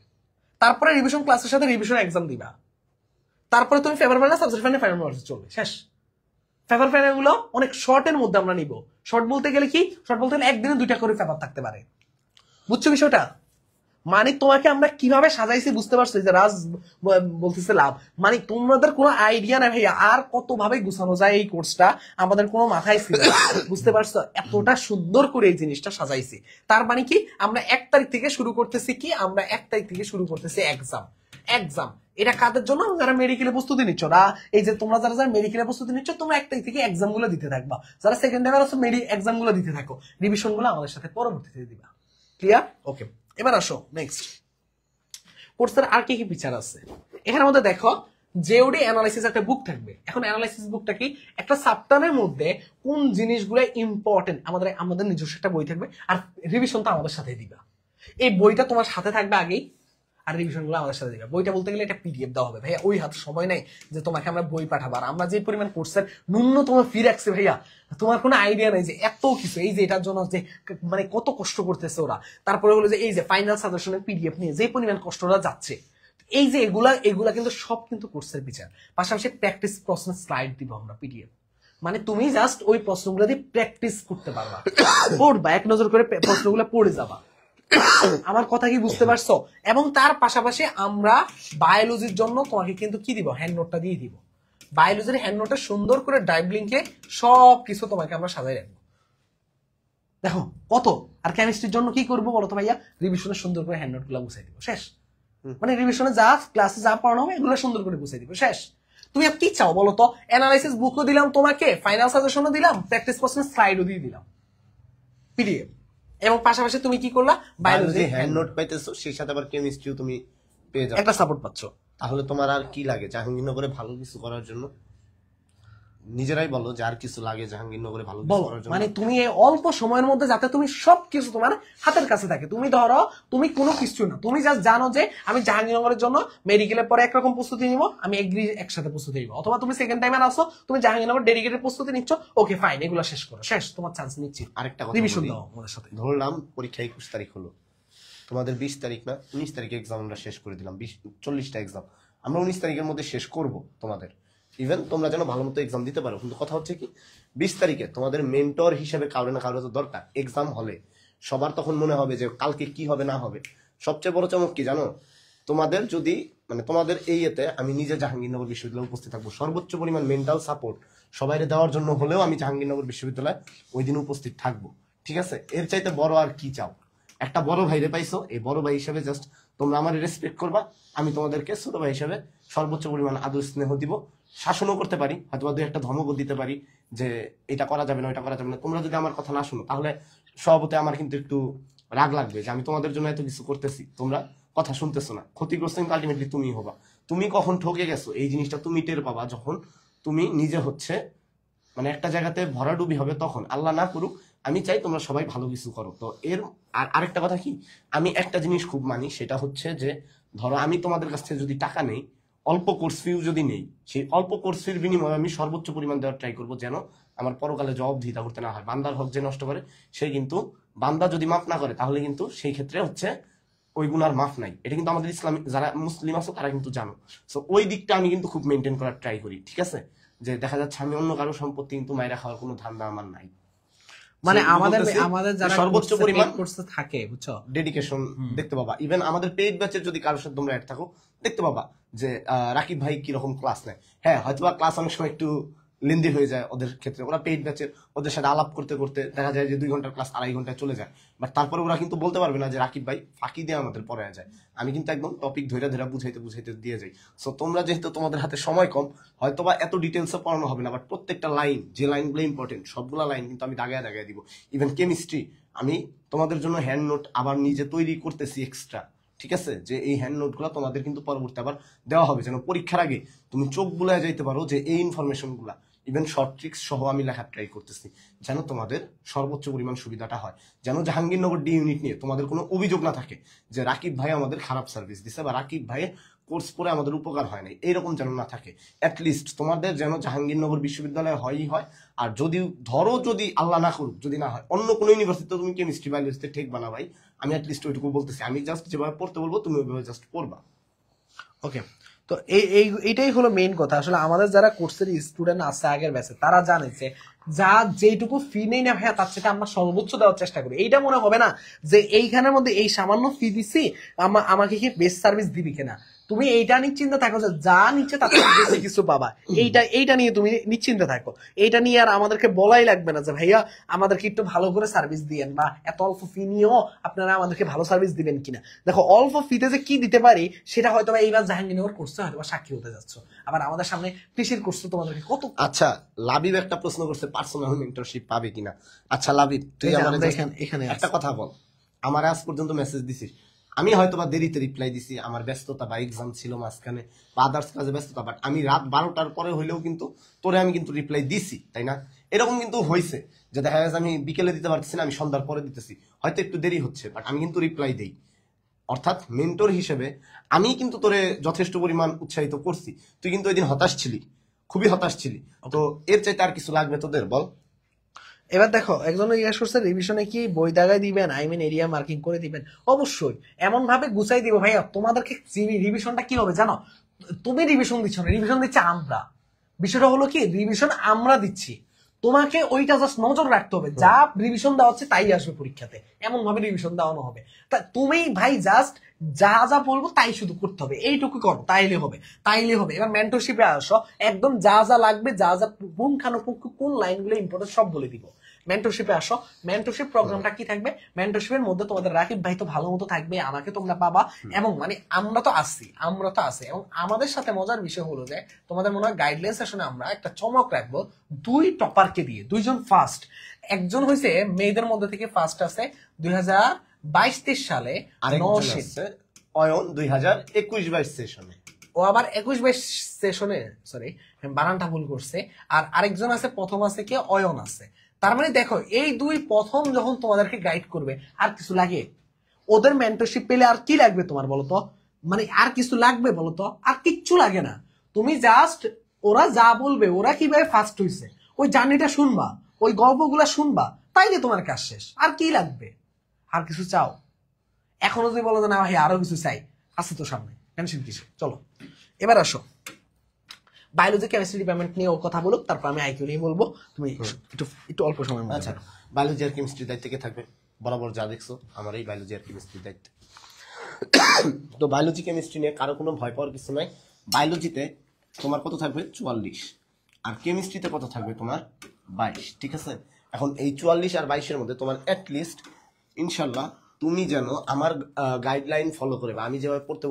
তারপরে রিভিশন ক্লাসের সাথে রিভিশন এক্সাম দিবা, তারপরে তুমি paper final, subject final, final mock test চলবে, শেষ। পেপার ফাইনাল গুলো অনেক শর্টের মধ্যে আমরা নিব। শর্ট বলতে গেলে কি? শর্ট বলতে গেলে একদিনে 2টা করে পেপার থাকতে পারে। বুঝছো বিষয়টা? মানে তোমাকে আমরা কিভাবে সাজাইছি বুঝতে পারছো? যে রাজ বলতেছে লাভ, মানে তোমাদের কোনো আইডিয়া নাই ভাইয়া আর কত ভাবে গুছানো যায় এই কোর্সটা, আমাদের কোনো মাথায় ছিল না। বুঝতে পারছো? এতটা সুন্দর করে এই জিনিসটা সাজাইছি। তার মানে কি, আমরা 1 তারিখ থেকে শুরু করতেছি কি, আমরা 1 তারিখ থেকে শুরু করতেছি এক্সাম। এক্সাম এটা কাদের জন্য? যারা মেডিকেলের প্রস্তুতি নিচ্ছ না, এই যে তোমরা যারা যারা মেডিকেলের প্রস্তুতি নিচ্ছ, তোমরা 1 তারিখ থেকে এক্সাম গুলো দিতে থাকবা। যারা সেকেন্ড টাইমে আসো এক্সাম গুলো দিতে থাকো, রিভিশন গুলো আমাদের সাথে পরবর্তীতে দিবা। ক্লিয়ার? ওকে, এবার আসো নেক্সট কোর্সের আর কি কি ফিচার আছে এখানের মধ্যে। দেখো জেওডি অ্যানালাইসিস একটা বুক থাকবে। এখন অ্যানালাইসিস বুকটা কি? একটা চ্যাপ্টারের মধ্যে কোন জিনিসগুলো ইম্পর্টেন্ট আমাদের নিজস্ব একটা বই থাকবে, আর রিভিশন তো আমাদের সাথে দিবা। এই বইটা তোমার সাথে থাকবে আগেই, আর রিভিশন গুলো আমাদের সাথে দিবা। বইটা বলতে গেলে এটা পিডিএফ দেওয়া হবে ভাইয়া, ওই হাতে সময় নাই যে তোমাকে আমরা বই পাঠাবো। আর আমরা যে পরিমাণ কোর্সের ন্যূনতম ফি রাখছি ভাইয়া, তোমার কোনো আইডিয়া নাই যে এত কিছু। এই যে এটার জন্য যে মানে কত কষ্ট করতেছে ওরা, তারপরে হলো যে এই যে ফাইনাল সাজেশনের পিডিএফ নিয়ে যে পরিমাণ কষ্টটা যাচ্ছে, এই যে এগুলা কিন্তু সব কিন্তু কোর্সের বিচার। পাশাপাশি প্র্যাকটিস প্রশ্ন স্লাইড দিব আমরা পিডিএফ, মানে তুমি জাস্ট ওই প্রশ্নগুলো দিয়ে প্র্যাকটিস করতে পারবা, পড়বা, এক নজর করে প্রশ্নগুলো পড়ে যাবা। আমার কথা কি বুঝতে পারছো? এবং তার পাশাপাশি আমরা বায়োলজির জন্য তোমাকে কিন্তু কি দিব, হ্যান্ড নোটটা দিয়ে দিব। বায়োলজির হ্যান্ড নোটে সুন্দর করে ড্রাইভ লিঙ্কে সব কিছু তোমাকে আমরা সাজাই রাখবো। দেখো কত। আর কেমিস্ট্রির জন্য কি করবো বলো তো ভাইয়া, রিভিশনে সুন্দর করে হ্যান্ড নোট গুলো গুছাই দিব, শেষ। মানে রিভিশনে যা ক্লাসে যা পড়ানো হবে এগুলো সুন্দর করে গুছাই দিব, শেষ। তুমি আর কি চাও বলো তো? অ্যানালাইসিস বুকও দিলাম তোমাকে, ফাইনাল সাজেশনও দিলাম, প্র্যাকটিস কোশ্চেন স্লাইডও দিয়ে দিলাম, পিডিএফ। এবং পাশাপাশি তুমি কি করলা, বায়োলজি হ্যান্ড নোট পাইতেছো, সেই সাথে আবার কেমিস্ট্রিও তুমি পেয়ে যাও, একটা সাপোর্ট পাচ্ছ। তাহলে তোমার আর কি লাগে জাহাঙ্গীরনগরে ভালো কিছু করার জন্য? নিজেরাই বলো যে আর কিছু লাগে জাহাঙ্গীরনগরে ভালো কিছু বলো, করার জন্য? মানে তুমি এই অল্প সময়ের মধ্যে যাতে তুমি সবকিছু তোমার হাতের কাছে থাকে। তুমি ধরো তুমি কোনো কিছু না, তুমি জাস্ট জানো যে আমি জাহাঙ্গীরনগরের জন্য মেডিকেলের পরে একরকম প্রস্তুতি নিব, আমি এগ্রি একসাথে প্রস্তুতি নিব, অথবা তুমি সেকেন্ড টাইমে আসো তুমি জাহাঙ্গীরনগর ডেডিকেটেড প্রস্তুতি নিচ্ছ, ওকে ফাইন, এগুলো শেষ করো, শেষ, তোমার চান্স নিচ্ছি। আরেকটা কথা রিভিশন বলি, দাও আমাদের সাথে। ধরলাম পরীক্ষা 21 তারিখ হলো, তোমাদের 20 তারিখ না 19 তারিখে এক্সাম আমরা শেষ করে দিলাম, 40টা এক্সাম আমরা 19 তারিখের মধ্যে শেষ করব তোমাদের। ইভেন তোমরা যেন ভালো মতো এক্সাম দিতে পারো, কিন্তু কথা হচ্ছে কি 20 তারিখে তোমাদের মেন্টর হিসেবে কারো না কারো তো দরকার। এক্সাম হলে সবার তখন মনে হবে যে কালকে কি হবে না হবে। সবচেয়ে বড় চমক কি জানো, তোমাদের যদি মানে তোমাদের এই এতে আমি নিজে জাহাঙ্গীরনগর বিশ্ববিদ্যালয়ে উপস্থিত থাকবো, সর্বোচ্চ পরিমাণ মেন্টাল সাপোর্ট সবাইকে দেওয়ার জন্য হলেও আমি জাহাঙ্গীরনগর বিশ্ববিদ্যালয়ে ওই দিন উপস্থিত থাকবো, ঠিক আছে? এর চাইতে বড় আর কি চাও? একটা বড় ভাইরে পাইছো, এই বড় ভাই হিসেবে জাস্ট তোমরা আমার রেসপেক্ট করবা, আমি তোমাদেরকে ছোট ভাই হিসেবে সর্বোচ্চ পরিমাণ আদর স্নেহ দিব, শাসনও করতে পারি, হয়তো দুই একটা ধমকও দিতে পারি যে এটা করা যাবে না ওইটা করা যাবে না। তোমরা যদি আমার কথা না শুনো তাহলে স্বভাবতে আমার কিন্তু একটু রাগ লাগবে যে আমি তোমাদের জন্য এত কিছু করতেছি, তোমরা কথা শুনতেছো না। ক্ষতিগ্রস্ত কিন্তু আলটিমেটলি তুমি হবা। তুমি কখন ঠকে গেছো এই জিনিসটা তুমি টের পাবা যখন তুমি নিজে হচ্ছে মানে একটা জায়গাতে ভরাডুবি হবে, তখন। আল্লাহ না করুক, আমি চাই তোমরা সবাই ভালো কিছু করো। তো এর আরেকটা কথা কি, আমি একটা জিনিস খুব মানি, সেটা হচ্ছে যে ধরো আমি তোমাদের কাছ থেকে যদি টাকা নেই, অল্প কোর্স ফিও যদি নেই, সেই অল্প কোর্স ফির বিনিময়ে আমি সর্বোচ্চ পরিমাণ দেওয়ার ট্রাই করবো, যেন আমার পরকালে জবাবদিহিতা করতে না হয়। বান্দার হক যে নষ্ট করে সে কিন্তু, বান্দা যদি মাফ না করে তাহলে কিন্তু সেই ক্ষেত্রে হচ্ছে ওই গুনার মাফ নাই। এটা কিন্তু আমাদের ইসলামিক যারা মুসলিম আছে তারা কিন্তু জানো। সো ওই দিকটা আমি কিন্তু খুব মেনটেন করার ট্রাই করি, ঠিক আছে? যে দেখা যাচ্ছে আমি অন্য কারো সম্পত্তি কিন্তু মাইরা খাওয়ার কোনো ধান্দা আমার নাই। মানে So, আমাদের বলতেছি, আমাদের যারা সর্বোচ্চ পরিমাণ কোর্সে থাকে, বুঝছো, ডেডিকেশন দেখতে পাবা। ইভেন আমাদের পেইড ব্যাচের যদি কারোর সাথে তোমরা অ্যাড থাকো, দেখতে পাবা যে রাকিব ভাই কিরকম ক্লাস নেয়। হ্যাঁ, হয়তোবা ক্লাস অনেক সময় একটু লেন্দি হয়ে যায় ওদের ক্ষেত্রে, ওরা পেইড ব্যাচের, ওদের সাথে আলাপ করতে করতে দেখা যায় যে 2 ঘন্টার ক্লাস 2.5 ঘন্টায় চলে যায়। বাট তারপরে ওরা কিন্তু বলতে পারবে না যে রাকিব ভাই ফাঁকি দিয়ে আমাদের পড়ায় যায়। আমি কিন্তু একদম টপিক ধরে ধরে বুঝাইতে বুঝাইতে দিয়ে যাই। সো তোমরা যেহেতু তোমাদের হাতে সময় কম, হয়তোবা এত ডিটেলসে পড়ানো হবে না, বাট প্রত্যেকটা লাইন, যে লাইনগুলো ইম্পর্টেন্ট সবগুলা লাইন কিন্তু আমি দাগায় দাগায় দিব। ইভেন কেমিস্ট্রি আমি তোমাদের জন্য হ্যান্ড নোট আবার নিজে তৈরি করতেছি এক্সট্রা, ঠিক আছে? যে এই হ্যান্ড নোটগুলো তোমাদের কিন্তু পরবর্তী আবার দেওয়া হবে, যেন পরীক্ষার আগে তুমি চোখ বুলায় যাইতে পারো যে এই ইনফরমেশনগুলা, ইভেন শর্ট ট্রিক্স সহ আমি লেখার ট্রাই করতেছি, যেন তোমাদের সর্বোচ্চ পরিমাণ সুবিধাটা হয়। যেন জাহাঙ্গীরনগর ডি ইউনিট নিয়ে তোমাদের কোনো অভিযোগ না থাকে যে রাকিব ভাই আমাদের খারাপ সার্ভিস দিছে বা রাকিব ভাইয়ের কোর্স করে আমাদের উপকার হয় নাই, এইরকম যেন না থাকে। অ্যাটলিস্ট তোমাদের যেন জাহাঙ্গীরনগর বিশ্ববিদ্যালয়ে হয়ই হয়। আর যদি ধরো যদি আল্লাহ না করুক যদি না হয়, অন্য কোনো ইউনিভার্সিটিতে তুমি কেমিস্ট্রি বায়োলজিতে ঠিক বানা ভাই, আমি অ্যাটলিস্ট ওইটুকু বলতেছি, আমি জাস্ট যেভাবে পড়তে বলবো তুমি ওইভাবে জাস্ট পড়বা। ওকে। তো এইটাই হলো মেইন কথা। আসলে আমাদের যারা কোর্সের স্টুডেন্ট আছে আগের ব্যাচে, তারা জানে যে যা যেটুকু ফি নেই না ভাইয়া, তার সাথে আমরা সর্বোচ্চ দেওয়ার চেষ্টা করি। এইটা মনে হবে না যে এইখানের মধ্যে এই সামান্য ফি দিছি, আমাকে কি বেস্ট সার্ভিস দিবি কিনা। তুমি এইটা নিশ্চিন্তে থাকো যে যা নিচ্ছে তার থেকে বেশি কিছু পাবা, এইটা নিয়ে তুমি নিশ্চিন্তে থাকো। এইটা নিয়ে আর আমাদেরকে বলাই লাগবে না যে ভাইয়া আমাদেরকে একটু ভালো করে সার্ভিস দিয়েন, বা এত অল্প ফি নিয়েও আপনারা আমাদেরকে ভালো সার্ভিস দিবেন কিনা। দেখো অল্প ফিতে যে কি দিতে পারি সেটা হয়তো এইবার জাহাঙ্গীরনগর কোর্সে হয়তো সাক্ষী হতে যাচ্ছ, আবার আমাদের সামনে কৃষির কোর্স তোমাদেরকে কত। আচ্ছা, লাবিব একটা প্রশ্ন করছে পার্সোনাল মেন্টরশিপ পাবে কিনা। আচ্ছা লাবিব, তুই আমাদের এখানে একটা কথা বল, আমার আজ পর্যন্ত মেসেজ দিছিস, আমি হয়তো বা দেরিতে রিপ্লাই দিছি, আমার ব্যস্ততা বা এক্সাম ছিল মাঝখানে বা আদার্স কাজে ব্যস্ততা, বাট আমি রাত 12টার পরে হইলেও কিন্তু তোরে আমি কিন্তু রিপ্লাই দিছি, তাই না? এরকম কিন্তু হয়েছে যে দেখা যাচ্ছে আমি বিকেলে দিতে পারতেছি না, আমি সন্ধ্যার পরে দিতেছি, হয়তো একটু দেরি হচ্ছে, বাট আমি কিন্তু রিপ্লাই দেই। অর্থাৎ মেন্টর হিসেবে আমি কিন্তু তোরে যথেষ্ট পরিমাণ উৎসাহিত করছি। তুই কিন্তু ওই দিন হতাশ ছিলি, খুবই হতাশ ছিলি। তো এর চাইতে আর কিছু লাগবে তোদের, বল? এবার দেখো, একজন জিজ্ঞেস করছে রিভিশনে কি বই দাগায় দিবেন, এরিয়া মার্কিং করে দিবেন। অবশ্যই এমন ভাবে গুছাই দিব ভাইয়া। তোমাদেরকে রিভিশনটা কি হবে জানো, তুমি রিভিশন দিচ্ছ না, রিভিশন দিচ্ছে আমরা। বিষয়টা হলো কি, রিভিশন আমরা দিচ্ছি, তোমাকে ওইটা জাস্ট নজর রাখতে হবে, যা রিভিশন দেওয়া হচ্ছে তাই আসবে পরীক্ষাতে, এমন ভাবে রিভিশন দেওয়ানো হবে। তা তুমি ভাই জাস্ট যা যা বলবো তাই শুধু করতে হবে, এইটুকু করো, তাইলে হবে। এবার মেন্টরশিপে আসো, একদম যা যা লাগবে, যা যা পুঙ্খানুপুঙ্খ কোন লাইনগুলো ইম্পর্টেন্ট সব বলে দিব। মেন্টরশিপে আসো। মেন্টরশিপ প্রোগ্রামটা কি থাকবে, মেন্টরশিপের মধ্যে তোমাদের রাকিব ভাই তো ভালো মতো থাকবে, আমাকে তোমরা পাবা, এবং মানে আমরা তো আছি এবং আমাদের সাথে মজার বিষয় হলো যে তোমাদের মনে হয় গাইডলাইন সেশনে আমরা একটা চমক রাখবো 2 টপারকে দিয়ে, 2 জন ফার্স্ট। একজন হয়েছে মেয়েদের মধ্যে থেকে ফার্স্ট আছে 2022-23 সালে নওশীন, অয়ন 2021-22 সেশনে, ও আবার 21-22 সেশনে, সরি বানানটা ভুল করছে। আর আরেকজন আছে, প্রথম আছে কে, অয়ন আছে। তার মানে দেখো এই 2 প্রথম যখন তোমাদেরকে গাইড করবে, আর কিছু লাগে? ওদের মেন্টরশিপ পেলে আর কি লাগবে তোমার বলো তো? মানে আর কিছু লাগবে বলো তো? আর কিচ্ছু লাগে না। তুমি জাস্ট ওরা যা বলবে, ওরা কিভাবে ফার্স্ট হইছে ওই জার্নিটা শুনবা, ওই গল্পগুলা শুনবা, তাইলে তোমার কাজ শেষ। আর কি লাগবে? আর কিছু চাও? এখনো যদি বলো যে না ভাই আরো কিছু চাই, আছে তো সামনে, টেনশন কিসে। চলো এবার আসো বায়োলজি কেমিস্ট্রি ডিপার্টমেন্ট নিয়ে ও কথা বলুক, তারপর আমি আইকিউ নিয়ে বলবো। তুমি একটু একটু অল্প সময় মধ্যে। আচ্ছা, বায়োলজি আর কেমিস্ট্রির দায়িত্ব কে থাকবে? বরাবর যা দেখছো আমার এই বায়োলজি আর কেমিস্ট্রির দায়িত্ব। তো বায়োলজি কেমিস্ট্রি নিয়ে কারো কোনো ভয় পাওয়ার কিছু নাই। বায়োলজিতে তোমার কত থাকবে? 44। আর কেমিস্ট্রিতে কত থাকবে? তোমার 22। ঠিক আছে, এখন এই 44 আর 22-এর মধ্যে তোমার অ্যাটলিস্ট ইনশাল্লাহ তুমি যেন আমার গাইডলাইন ফলো করে, বা আমি যেভাবে পড়তে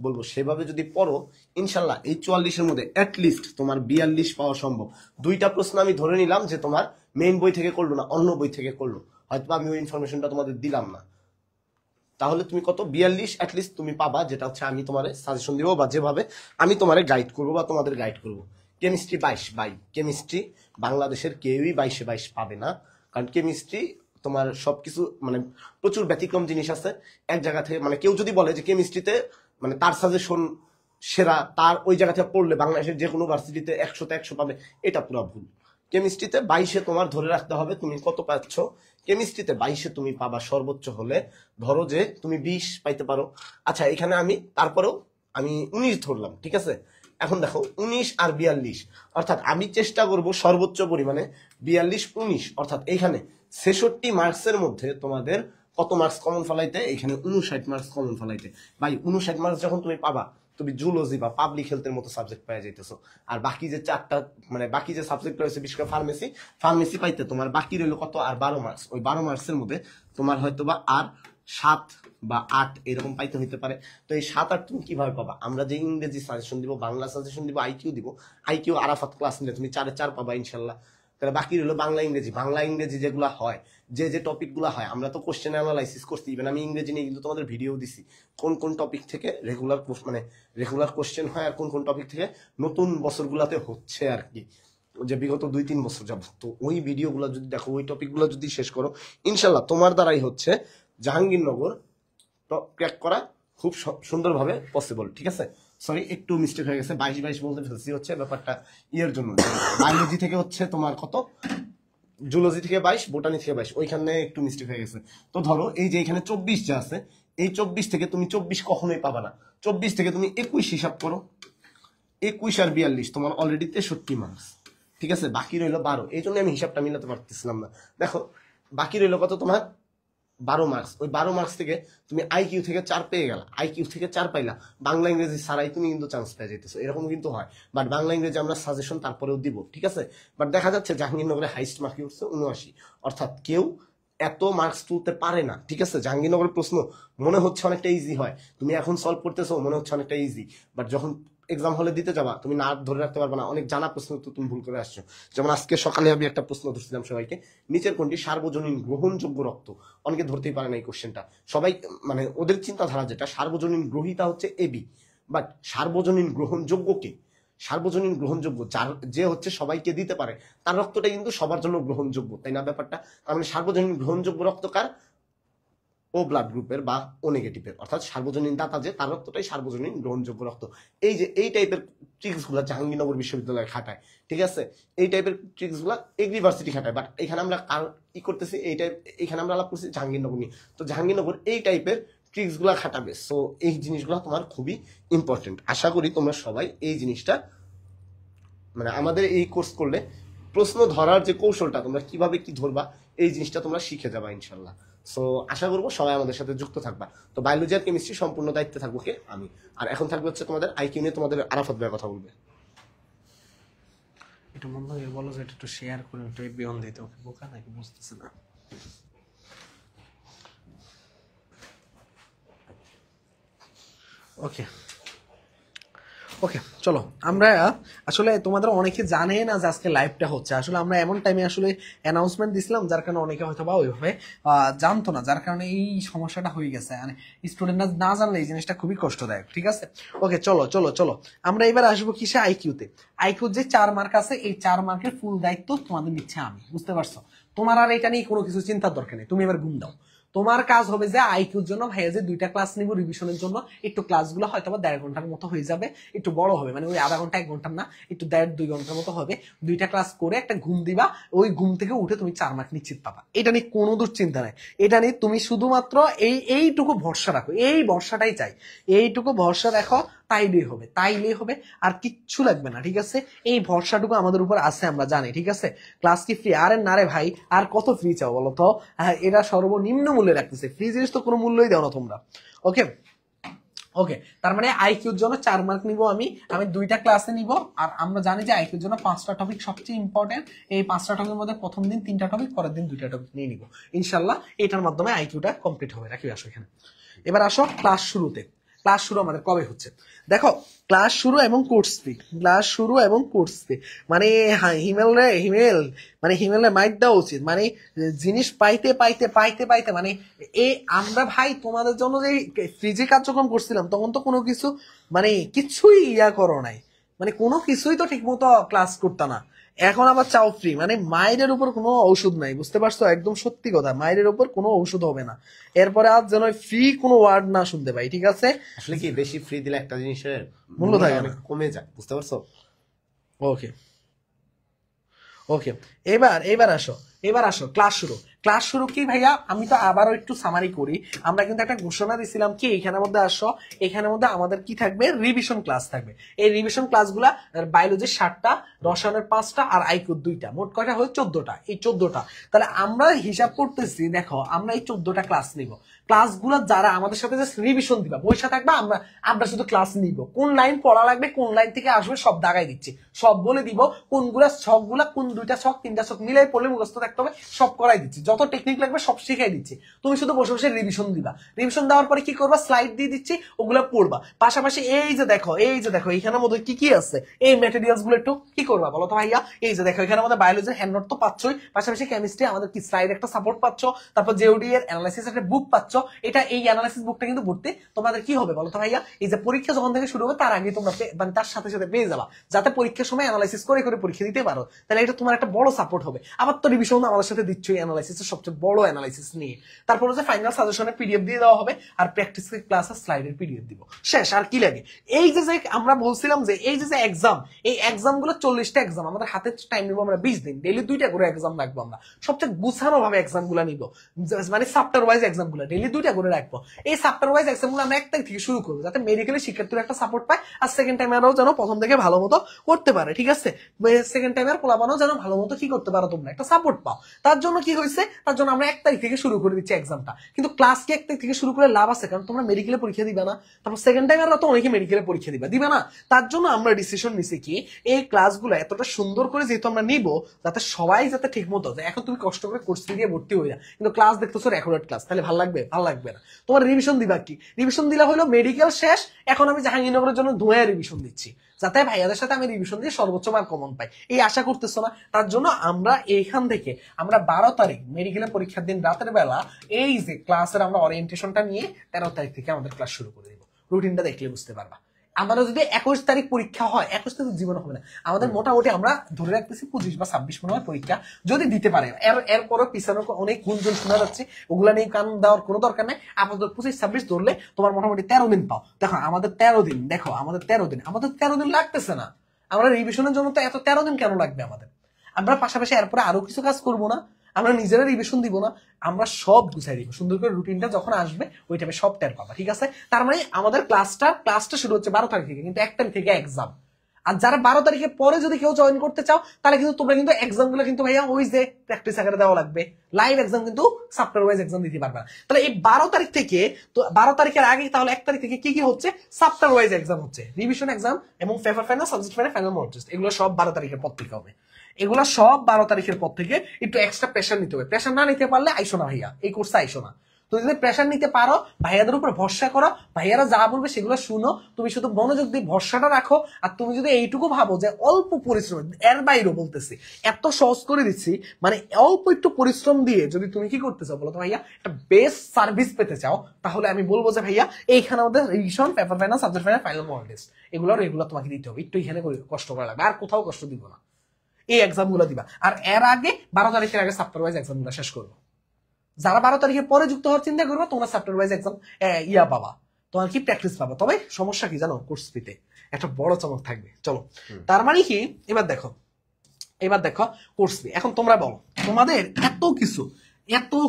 বলবো সেভাবে যদি পড়ো, ইনশাল্লাহ এই 44-এর মধ্যে অ্যাটলিস্ট তোমার 42 পাওয়া সম্ভব। 2টা প্রশ্ন আমি ধরে নিলাম যে তোমার মেইন বই থেকে করলো না, অন্য বই থেকে করলো, হয়তো আমি ওই ইনফরমেশনটা তোমাদের দিলাম না, তাহলে তুমি কত? 42 অ্যাটলিস্ট তুমি পাবা, যেটা হচ্ছে আমি তোমার সাজেশন দিব বা যেভাবে আমি তোমার গাইড করবো বা তোমাদের গাইড করবো। কেমিস্ট্রি 22 বাই, কেমিস্ট্রি বাংলাদেশের কেউই 22-22 পাবে না, কারণ কেমিস্ট্রি তোমার সবকিছু মানে প্রচুর ব্যতিক্রম জিনিস আছে এক জায়গা থেকে। মানে কেউ যদি বলে যে কেমিস্ট্রিতে মানে তার সাজেশন সেরা, তার ওই জায়গা থেকে পড়লে বাংলাদেশের যে কোনো ভার্সিটিতে 100-তে 100 পাবে, এটা পুরো ভুল। কেমিস্ট্রিতে 22-এ তোমার ধরে রাখতে হবে তুমি কত পাচ্ছ। কেমিস্ট্রিতে 22-এ তুমি পাবা সর্বোচ্চ হলে, ধরো যে তুমি 20 পাইতে পারো। আচ্ছা, এখানে আমি তারপরেও আমি 19 ধরলাম, ঠিক আছে। এখন দেখো 19 আর 42, অর্থাৎ আমি চেষ্টা করব সর্বোচ্চ পরিমাণে 42-19, অর্থাৎ এইখানে 66 মার্কসের মধ্যে তোমাদের কত মার্কস কমন ফলাইতে? এখানে 59 মার্কস কমন ফলাইতে। ভাই 59 মার্কস যখন তুমি পাবা, তুমি জুলজি বা পাবলিক হেলথের মতো সাবজেক্ট পাই যাইতেছো। আর বাকি যে 4টা মানে বাকি যে সাবজেক্ট রয়েছে, বিশেষ করে ফার্মেসি পাইতে তোমার বাকি রইলো কত? আর 12 মার্কস। ওই 12 মার্কসের মধ্যে তোমার হয়তো বা আর 7 বা 8 এরকম পাইতে হইতে পারে। তো এই 7-8 তুমি কিভাবে পাবা? আমরা যে ইংরেজি সাজেশন দিব, বাংলা সাজেশন দিব, আইকিউ দিব, আইকিউ আরাফাত ক্লাস নিলে তুমি 4-এ 4 পাবা ইনশাল্লাহ। তাহলে বাকি রইলো বাংলা ইংরেজি যেগুলো হয়, যে টপিক গুলো হয়, আমরা তো কোশ্চেন অ্যানালাইসিস করছি, ইভেন আমি ইংরেজি নিয়ে কিন্তু তোমাদের ভিডিও দিছি কোন কোন টপিক থেকে রেগুলার কোশ্চেন হয়, আর কোন কোন টপিক থেকে নতুন বছরগুলোতে হচ্ছে আর কি, যে বিগত 2-3 বছর যাবত। তো ওই ভিডিওগুলো যদি দেখো, ওই টপিকগুলো যদি শেষ করো, ইনশাল্লাহ তোমার দ্বারাই হচ্ছে জাহাঙ্গীরনগর ক্র্যাক করা খুব সুন্দরভাবে পসিবল। ঠিক আছে, সরি একটু মিস্টেক হয়ে গেছে, 22 বলতে ফেলছি, হচ্ছে ব্যাপারটা ইয়ের জন্য। বায়োলজি থেকে হচ্ছে তোমার কত, জুলজি থেকে 22, বোটানি থেকে 22, ওইখানে একটু মিস্টেক হয়ে গেছে। তো ধরো এই যে এখানে 24 যা আছে, এই 24 থেকে তুমি 24 কখনোই পাবা না। 24 থেকে তুমি 21 হিসাব করো, 21 আর 42 তোমার অলরেডি 63 মার্কস। ঠিক আছে, বাকি রইলো 12। এই জন্য আমি হিসাবটা মিলাতে পারতেছিলাম না। দেখো বাকি রইলো কত? তোমার 12 মার্কস। ওই 12 মার্কস থেকে তুমি আইকিউ থেকে 4 পেয়ে গেলা, আইকিউ থেকে 4 পাইলা, বাংলা ইংরেজি ছাড়াই তুমি কিন্তু চান্স পেয়ে যেতেছো, এরকম কিন্তু হয়। বাট বাংলা ইংরেজি আমরা সাজেশন তারপরেও দিব, ঠিক আছে। বাট দেখা যাচ্ছে জাহাঙ্গীরনগরে হাইস্ট মার্ক উঠছে 79, অর্থাৎ কেউ এত মার্কস তুলতে পারে না। ঠিক আছে, জাহাঙ্গীরনগরের প্রশ্ন মনে হচ্ছে অনেকটা ইজি হয়, তুমি এখন সলভ করতেছো মনে হচ্ছে অনেকটা ইজি, বাট যখন এক্সাম হলে দিতে যাবা তুমি না ধরে রাখতে পারবে না, অনেক জানা প্রশ্ন তো তুমি ভুল করে আসছো। যেমন আজকে সকালে আমি একটা প্রশ্ন ধরছিলাম সবাইকে, নিচের কোনটি সার্বজনীন গ্রহণযোগ্য রক্ত? অনেকে ধরতেই পারে না এই কোশ্চেনটা। সবাই মানে ওদের চিন্তাধারা যেটা, সার্বজনীন গ্রহিতা হচ্ছে এবি, বাট সার্বজনীন গ্রহণযোগ্য কে? সার্বজনীন গ্রহণযোগ্য যে হচ্ছে সবাইকে দিতে পারে, তার রক্তটা কিন্তু সবার জন্য গ্রহণযোগ্য, তাই না ব্যাপারটা? তার মানে সার্বজনীন গ্রহণযোগ্য রক্ত কার? ও ব্লাড গ্রুপের বা ও নেগেটিভের, অর্থাৎ সার্বজনীন দাতা যে, তার রক্তটাই সার্বজনীন গ্রহণযোগ্য রক্ত। এই যে এই টাইপের ট্রিক্স গুলা জাহাঙ্গীরনগর বিশ্ববিদ্যালয়ে খাটায়, ঠিক আছে, এই টাইপের ট্রিক্স গুলা এগ্রিভার্সিটি খাটায়। বাট এখানে আমরা কি করতেছি, এখানে আমরা আলাপ করছি জাহাঙ্গীরনগর নিয়ে। তো জাহাঙ্গীরনগর এই টাইপের ট্রিক্স গুলা খাটাবে। সো এই জিনিসগুলো তোমার খুবই ইম্পর্টেন্ট। আশা করি তোমরা সবাই এই জিনিসটা মানে আমাদের এই কোর্স করলে প্রশ্ন ধরার যে কৌশলটা, তোমরা কিভাবে কি ধরবা, এই জিনিসটা তোমরা শিখে যাবা ইনশাল্লাহ। সো আশা করবো সবাই আমাদের সাথে যুক্ত থাকবা। তো বায়োলজি আর কেমিস্ট্রি সম্পূর্ণ দায়িত্বে থাকবো কে? আমি। আর এখন থাকবে হচ্ছে তোমাদের আইকিউ নিয়ে তোমাদের আরাফাত ভাই কথা বলবে। এটা বন্ধ হয়ে বলো যে এটা একটু শেয়ার করে একটু এভরিওয়ান দিতে, ওকে বোকা নাকি বুঝতেছে না। ওকে ওকে চলো আমরা আসলে তোমাদের অনেকে জানে না যে আজকে লাইভটা হচ্ছে, আসলে আমরা এমন টাইমে আসলে অ্যানাউন্সমেন্ট দিছিলাম যার কারণে অনেকে হয়তো বা ওইভাবে জানতো না, যার কারণে এই সমস্যাটা হয়ে গেছে, মানে স্টুডেন্টরা না জানলে এই জিনিসটা খুবই কষ্টদায়ক। ঠিক আছে, ওকে চলো চলো চলো আমরা এবার আসবো কিসে, আইকিউতে। আইকিউ যে 4 মার্ক আছে, এই 4 মার্কের ফুল দায়িত্ব তোমাদের নিচ্ছে আমি, বুঝতে পারছো? তোমার আর এটা নিয়ে কোনো কিছু চিন্তার দরকার নেই, তুমি এবার ঘুম দাও। তোমার কাজ হবে যে আইকিউর জন্য ভাইয়া যে 2টা ক্লাস নিব রিভিশনের জন্য, একটু ক্লাসগুলো হয়তো বা 1.5 ঘন্টার মতো হয়ে যাবে, একটু বড় হবে, মানে ওই আধা ঘন্টা 1 ঘন্টার না, একটু 1.5-2 ঘন্টার মতো হবে। 2টা ক্লাস করে একটা ঘুম দিবা, ওই ঘুম থেকে উঠে তুমি 4 মার্ক নিশ্চিত পাবা। এটা নিয়ে কোনো দুশ্চিন্তা নাই, এটা নিয়ে তুমি শুধুমাত্র এইটুকু ভরসা রাখো, এই ভরসাটাই চাই, এইটুকু ভরসা রাখো, তাইলেই হবে, তাইলেই হবে, আর কিচ্ছু লাগবে না। ঠিক আছে, এই ভরসাটুকু আমাদের উপর আছে, আমরা জানি। ঠিক আছে, ক্লাস কি ফ্রি? আরে না রে ভাই, আর কত ফ্রি চাও বলো তো? হ্যাঁ, এরা সর্বনিম্ন মূল্যে রাখতেছে, ফ্রি জিনিস তো কোনো মূল্যই দাও না তোমরা। ওকে ওকে, তার মানে আইকিউর জন্য 4 মার্ক নিব আমি 2টা ক্লাসে নিব। আর আমরা জানি যে আইকিউর জন্য 5টা টপিক সবচেয়ে ইম্পর্টেন্ট, এই 5টা টপিকের মধ্যে প্রথম দিন 3টা টপিক, পরের দিন 2টা টপিক নিয়ে নিব ইনশাল্লাহ। এটার মাধ্যমে আইকিউটা কমপ্লিট হবে। রাখি, আসো এখানে। এবার আসো ক্লাস শুরুতে। ক্লাস শুরু আমাদের কবে হচ্ছে দেখো, ক্লাস শুরু এবং কোর্স ফি, ক্লাস শুরু এবং কোর্স ফি মানে হিমেল মানে হিমেলে মাইট দেওয়া উচিত, মানে জিনিস পাইতে পাইতে পাইতে পাইতে মানে আমরা ভাই তোমাদের জন্য যে ফ্রিজে কার্যক্রম করছিলাম তখন তো কোনো কিছু মানে কিছুই করো নাই, মানে কোনো কিছুই তো ঠিক মতো ক্লাস করতা না, এখন আবার চাও ফ্রি, মানে মায়ের উপর কোনো ঔষধ নাই, বুঝতে পারছো? একদম সত্যি কথা, মায়ের উপর কোনো ঔষধ হবে না। এরপরে আজ যেন ফ্রি কোনো ওয়ার্ড না শুনতে পাই। ঠিক আছে, আসলে কি বেশি ফ্রি দিলে একটা জিনিসের মূল্য থাকে না, কমে যায়, বুঝতে পারছো? ওকে ওকে, এবার আসো ক্লাস শুরু। ক্লাস শুরু কি ভাইয়া, আমি তো আবারও একটু সামারি করি। আমরা কিন্তু একটা ঘোষণা দিছিলাম কি, এখানের মধ্যে আসো, এখানের মধ্যে আমাদের কি থাকবে, রিভিশন ক্লাস থাকবে। এই রিভিশন ক্লাসগুলা বায়োলজির 7টা, রসায়নের 5টা, আর আইকিউর 2টা, মোট কয়টা হয় 14টা। এই 14টা, তাহলে আমরা হিসাব করতেছি, দেখো আমরা এই 14টা ক্লাস নিব। ক্লাসগুলো যারা আমাদের সাথে জাস্ট রিভিশন দিবা, বইসা থাকবা, আমরা শুধু ক্লাস নিব, কোন লাইন পড়া লাগবে, কোন লাইন থেকে আসবে সব দাগাই দিচ্ছি, সব বলে দিব, কোনগুলা ছকগুলা, কোন 2টা ছক 3টা ছক মিলাই পড়লে মুখস্থ থাকতে হবে, সব করাই দিচ্ছি, যত টেকনিক লাগবে সব শিখাই দিচ্ছি। তুমি শুধু বসে বসে রিভিশন দিবা, রিভিশন দেওয়ার পরে কি করবা, স্লাইড দিয়ে দিচ্ছি, ওগুলা পড়বা। পাশাপাশি এই যে দেখো এখানের মধ্যে কি কি আছে, এই ম্যাটেরিয়ালস গুলো একটু কি করবা বলো তো ভাইয়া? এই যে দেখো এখানের মধ্যে বায়োলজির হ্যান্ড নোট তো পাচ্ছই, পাশাপাশি কেমিস্ট্রি আমাদের কি স্লাইড একটা সাপোর্ট পাচ্ছ, তারপর জেওডি এর অ্যানালাইসিস একটা বুক পাচ্ছ। এই অ্যানালাইসিস বুকটা কিন্তু পড়তে তোমাদের কি হবে বলো তো ভাইয়া, এই যে পরীক্ষা যখন থেকে শুরু হবে তার আগে তোমরা মানে তার সাথে সাথে পেয়ে যাবা, যাতে পরীক্ষার সময় অ্যানালাইসিস করে করে পরীক্ষা দিতে পারো। তাহলে এটা তোমার একটা বড় সাপোর্ট হবে। আবার তো রিভিশন আমাদের সাথে দিচ্ছই অ্যানালাইসিসের সবচেয়ে বড় অ্যানালাইসিস নিয়ে। তারপর হচ্ছে ফাইনাল সাজেশনের পিডিএফ দিয়ে দেওয়া হবে, আর প্র্যাকটিস ক্লাসের স্লাইডের পিডিএফ দিব, শেষ। আর কি লাগে? এই যে আমরা বলছিলাম যে এই যে এক্সাম, এই এক্সাম গুলো 40টা এক্সাম আমাদের হাতে টাইম নিবো আমরা 20 দিন, ডেইলি 2টা করে এক্সাম রাখবো আমরা, সবচেয়ে গুছানো ভাবে এক্সাম গুলো নিবো, মানে চ্যাপ্টার ওয়াইজ এক্সাম গুলো ডেইলি 2টা করে রাখবো। এই চ্যাপ্টার ওয়াইজ এক্সাম গুলো আমরা 1 তারিখ থেকে শুরু করবো, যাতে মেডিকেলের শিক্ষার্থীরা একটা সাপোর্ট পায়, আর সেকেন্ড টাইমারও যেন প্রথম থেকে ভালো মতো করতে পারে। ঠিক আছে, সেকেন্ড টাইমার পোলাপানও যেন ভালো মতো কি করতে পারো, তোমরা একটা সাপোর্ট পাও। তার জন্য কি হয়েছে, তার জন্য আমরা 1 তারিখ থেকে শুরু করে দিচ্ছি এক্সামটা। কিন্তু ক্লাস কি 1 তারিখ থেকে শুরু করে লাভ আছে? কারণ তোমরা মেডিকেলে পরীক্ষা দিবে না, তারপর সেকেন্ড টাইমাররা তো অনেকে মেডিকেলে পরীক্ষা দিবে না। তার জন্য আমরা ডিসিশন নিছি কি, এই ক্লাসগুলো এতটা সুন্দর করে যেহেতু আমরা নিব, যাতে সবাই যাতে ঠিক মতো, এখন তুমি কষ্ট করে কোর্স দিয়ে ভর্তি হয়ে যায়, কিন্তু ক্লাস দেখতেছো রেকর্ডেড ক্লাস, তাহলে ভালো লাগবে? ভালো লাগবে না। তোমার রিভিশন দিবা কি, রিভিশন দিলা হলো মেডিকেল শেষ, এখন আমি জাহাঙ্গীরনগরের জন্য ধোঁয়া রিভিশন দিচ্ছি, যাতে ভাইয়াদের সাথে আমি রিভিশন দিয়ে সর্বোচ্চ মার্ক কমন পাই, এই আশা করতেছো না? তার জন্য আমরা এইখান থেকে আমরা 12 তারিখ মেডিকেলের পরীক্ষার দিন রাতের বেলা এই যে ক্লাসের আমরা ওরিয়েন্টেশনটা নিয়ে 13 তারিখ থেকে আমাদের ক্লাস শুরু করে দিব। রুটিনটা দেখলে বুঝতে পারবা। আমাদের যদি 21 তারিখ পরীক্ষা হয়, 21 তারিখ জীবন হবে না আমাদের, মোটামুটি আমরা ধরে রাখতেছি 25 বা 26 মনে হয় পরীক্ষা যদি দিতে পারে। এরপরও পিছানোর অনেক গুঞ্জন শোনা যাচ্ছে, ওগুলা নিয়ে কান দেওয়ার কোনো দরকার নেই। আপাতত 25-26 ধরলে তোমার মোটামুটি 13 দিন পাও। দেখো আমাদের 13 দিন, আমাদের 13 দিন লাগতেছে না। আমরা রিভিশনের জন্য তো এত 13 দিন কেন লাগবে আমাদের? আমরা পাশাপাশি এরপরে আরো কিছু কাজ করবো না? আমরা নিজেরা রিভিশন দিব না? আমরা সব গুছাই দিব, সুন্দর করে রুটিনটা যখন আসবে ওই টাইমে সব টের পাবা। ঠিক আছে, তার মানে আমাদের ক্লাসটা শুরু হচ্ছে 12 তারিখ থেকে, কিন্তু 1 তারিখ থেকে এক্সাম। আর যারা 12 তারিখের পরে যদি কেউ জয়েন করতে চাও, তাহলে কিন্তু তোমরা কিন্তু এক্সাম গুলো কিন্তু ভাইয়া ওই যে প্র্যাকটিস আকারে দেওয়া লাগবে, লাইভ এক্সাম কিন্তু চ্যাপ্টার ওয়াইজ এক্সাম দিতে পারবে না। তাহলে এই 12 তারিখ থেকে, তো 12 তারিখের আগে তাহলে 1 তারিখ থেকে কি কি হচ্ছে, চ্যাপ্টার ওয়াইজ এক্সাম হচ্ছে, রিভিশন এক্সাম এবং paper final, subject final, final mock test, এগুলো সব 12 তারিখের পর থেকে হবে। এগুলা সব 12 তারিখের পর থেকে একটু এক্সট্রা প্রেশার নিতে হবে। প্রেশার না নিতে পারলে আইসো না ভাইয়া, এই কোর্সে আইসো না। তুমি যদি প্রেশার নিতে পারো, ভাইয়াদের উপর ভরসা করো, ভাইয়ারা যা বলবে সেগুলো শুনো, তুমি শুধু মনোযোগ দিয়ে ভরসাটা রাখো। আর তুমি যদি এইটুকু ভাবো যে অল্প পরিশ্রম, এর বাইরেও বলতেছি, এত সহজ করে দিচ্ছি, মানে অল্প একটু পরিশ্রম দিয়ে যদি তুমি কি করতে চাও বলো তো ভাইয়া, একটা বেস্ট সার্ভিস পেতে চাও, তাহলে আমি বলবো যে ভাইয়া এইখানে আমাদের revision, paper final, subject final, final model test, এগুলো রেগুলার তোমাকে দিতে হবে। একটু এখানে কষ্ট করা লাগবে, আর কোথাও কষ্ট দিব না। এই এক্সাম গুলো দিবা, আর এর আগে 12 তারিখের আগে চ্যাপ্টার ওয়াইজ এক্সাম গুলো শেষ করবো। যারা 12 তারিখের পরে যুক্ত হওয়ার চিন্তা করবো, তোমরা চ্যাপ্টার ওয়াইজ এক্সাম পাবা, তোমার কি প্র্যাকটিস পাবা। তবে সমস্যা কি জানো, কোর্স ফিতে একটা বড় চমক থাকবে। চলো, তার মানে কি, এবার দেখো কোর্স ফি। এখন তোমরা বলো, তোমাদের এত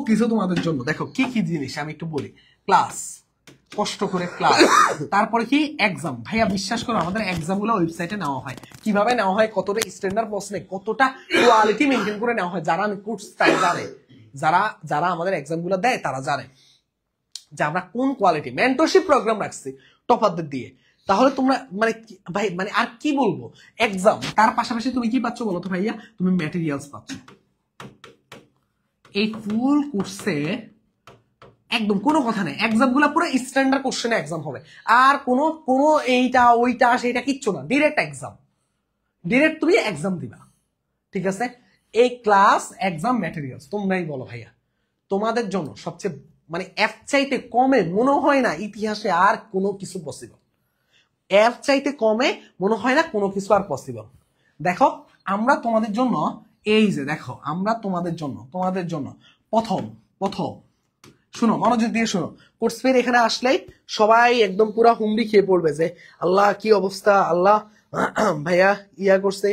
কিছু তোমাদের জন্য, দেখো কি কি জিনিস আমি একটু বলি। ক্লাস, কষ্ট করে ক্লাস, তারপরে কি এক্সাম। ভাইয়া বিশ্বাস করো, আমাদের এক্সাম গুলো ওয়েবসাইটে নেওয়া হয়। কিভাবে নেওয়া হয়, কতটা স্ট্যান্ডার্ড প্রশ্নে, কতটা কোয়ালিটি মেনটেন করে নেওয়া হয়, যারা কোর্স জানে, যারা আমাদের এক্সাম গুলো দেয় তারা জানে যে আমরা কোন কোয়ালিটি মেন্টরশিপ প্রোগ্রাম রাখছি টপারদের দিয়ে। তাহলে তোমরা মানে ভাই, মানে আর কি বলবো, এক্সাম তার পাশাপাশি তুমি কি পাচ্ছ বলো তো ভাইয়া, তুমি ম্যাটেরিয়ালস পাচ্ছ। এই ফুল কোর্সে একদম কোনো কথা নেই, এক্সাম গুলা পুরো স্ট্যান্ডার্ড কোশ্চেনে এক্সাম হবে। আর কোনো এইটা ওইটা সেটা কিচ্ছু না, ডিরেক্ট এক্সাম, ডিরেক্ট তুমি এক্সাম দিবা। ঠিক আছে, এই ক্লাস, এক্সাম, ম্যাটেরিয়ালস, তোমরাই বলো ভাইয়া তোমাদের জন্য সবচেয়ে মানে এর চাইতে কমে মনে হয় না ইতিহাসে আর কোনো কিছু পসিবল। এর চাইতে কমে মনে হয় না কোনো কিছু আর পসিবল। দেখো আমরা তোমাদের জন্য, এই যে দেখো আমরা তোমাদের জন্য প্রথম শুনো, মনোযোগ দিয়ে শুনো। কোর্স ফের এখানে আসলেই সবাই একদম পুরা হুমড়ি খেয়ে পড়বে যে আল্লাহ কি অবস্থা, আল্লাহ ভাইয়া ইয়া করছে,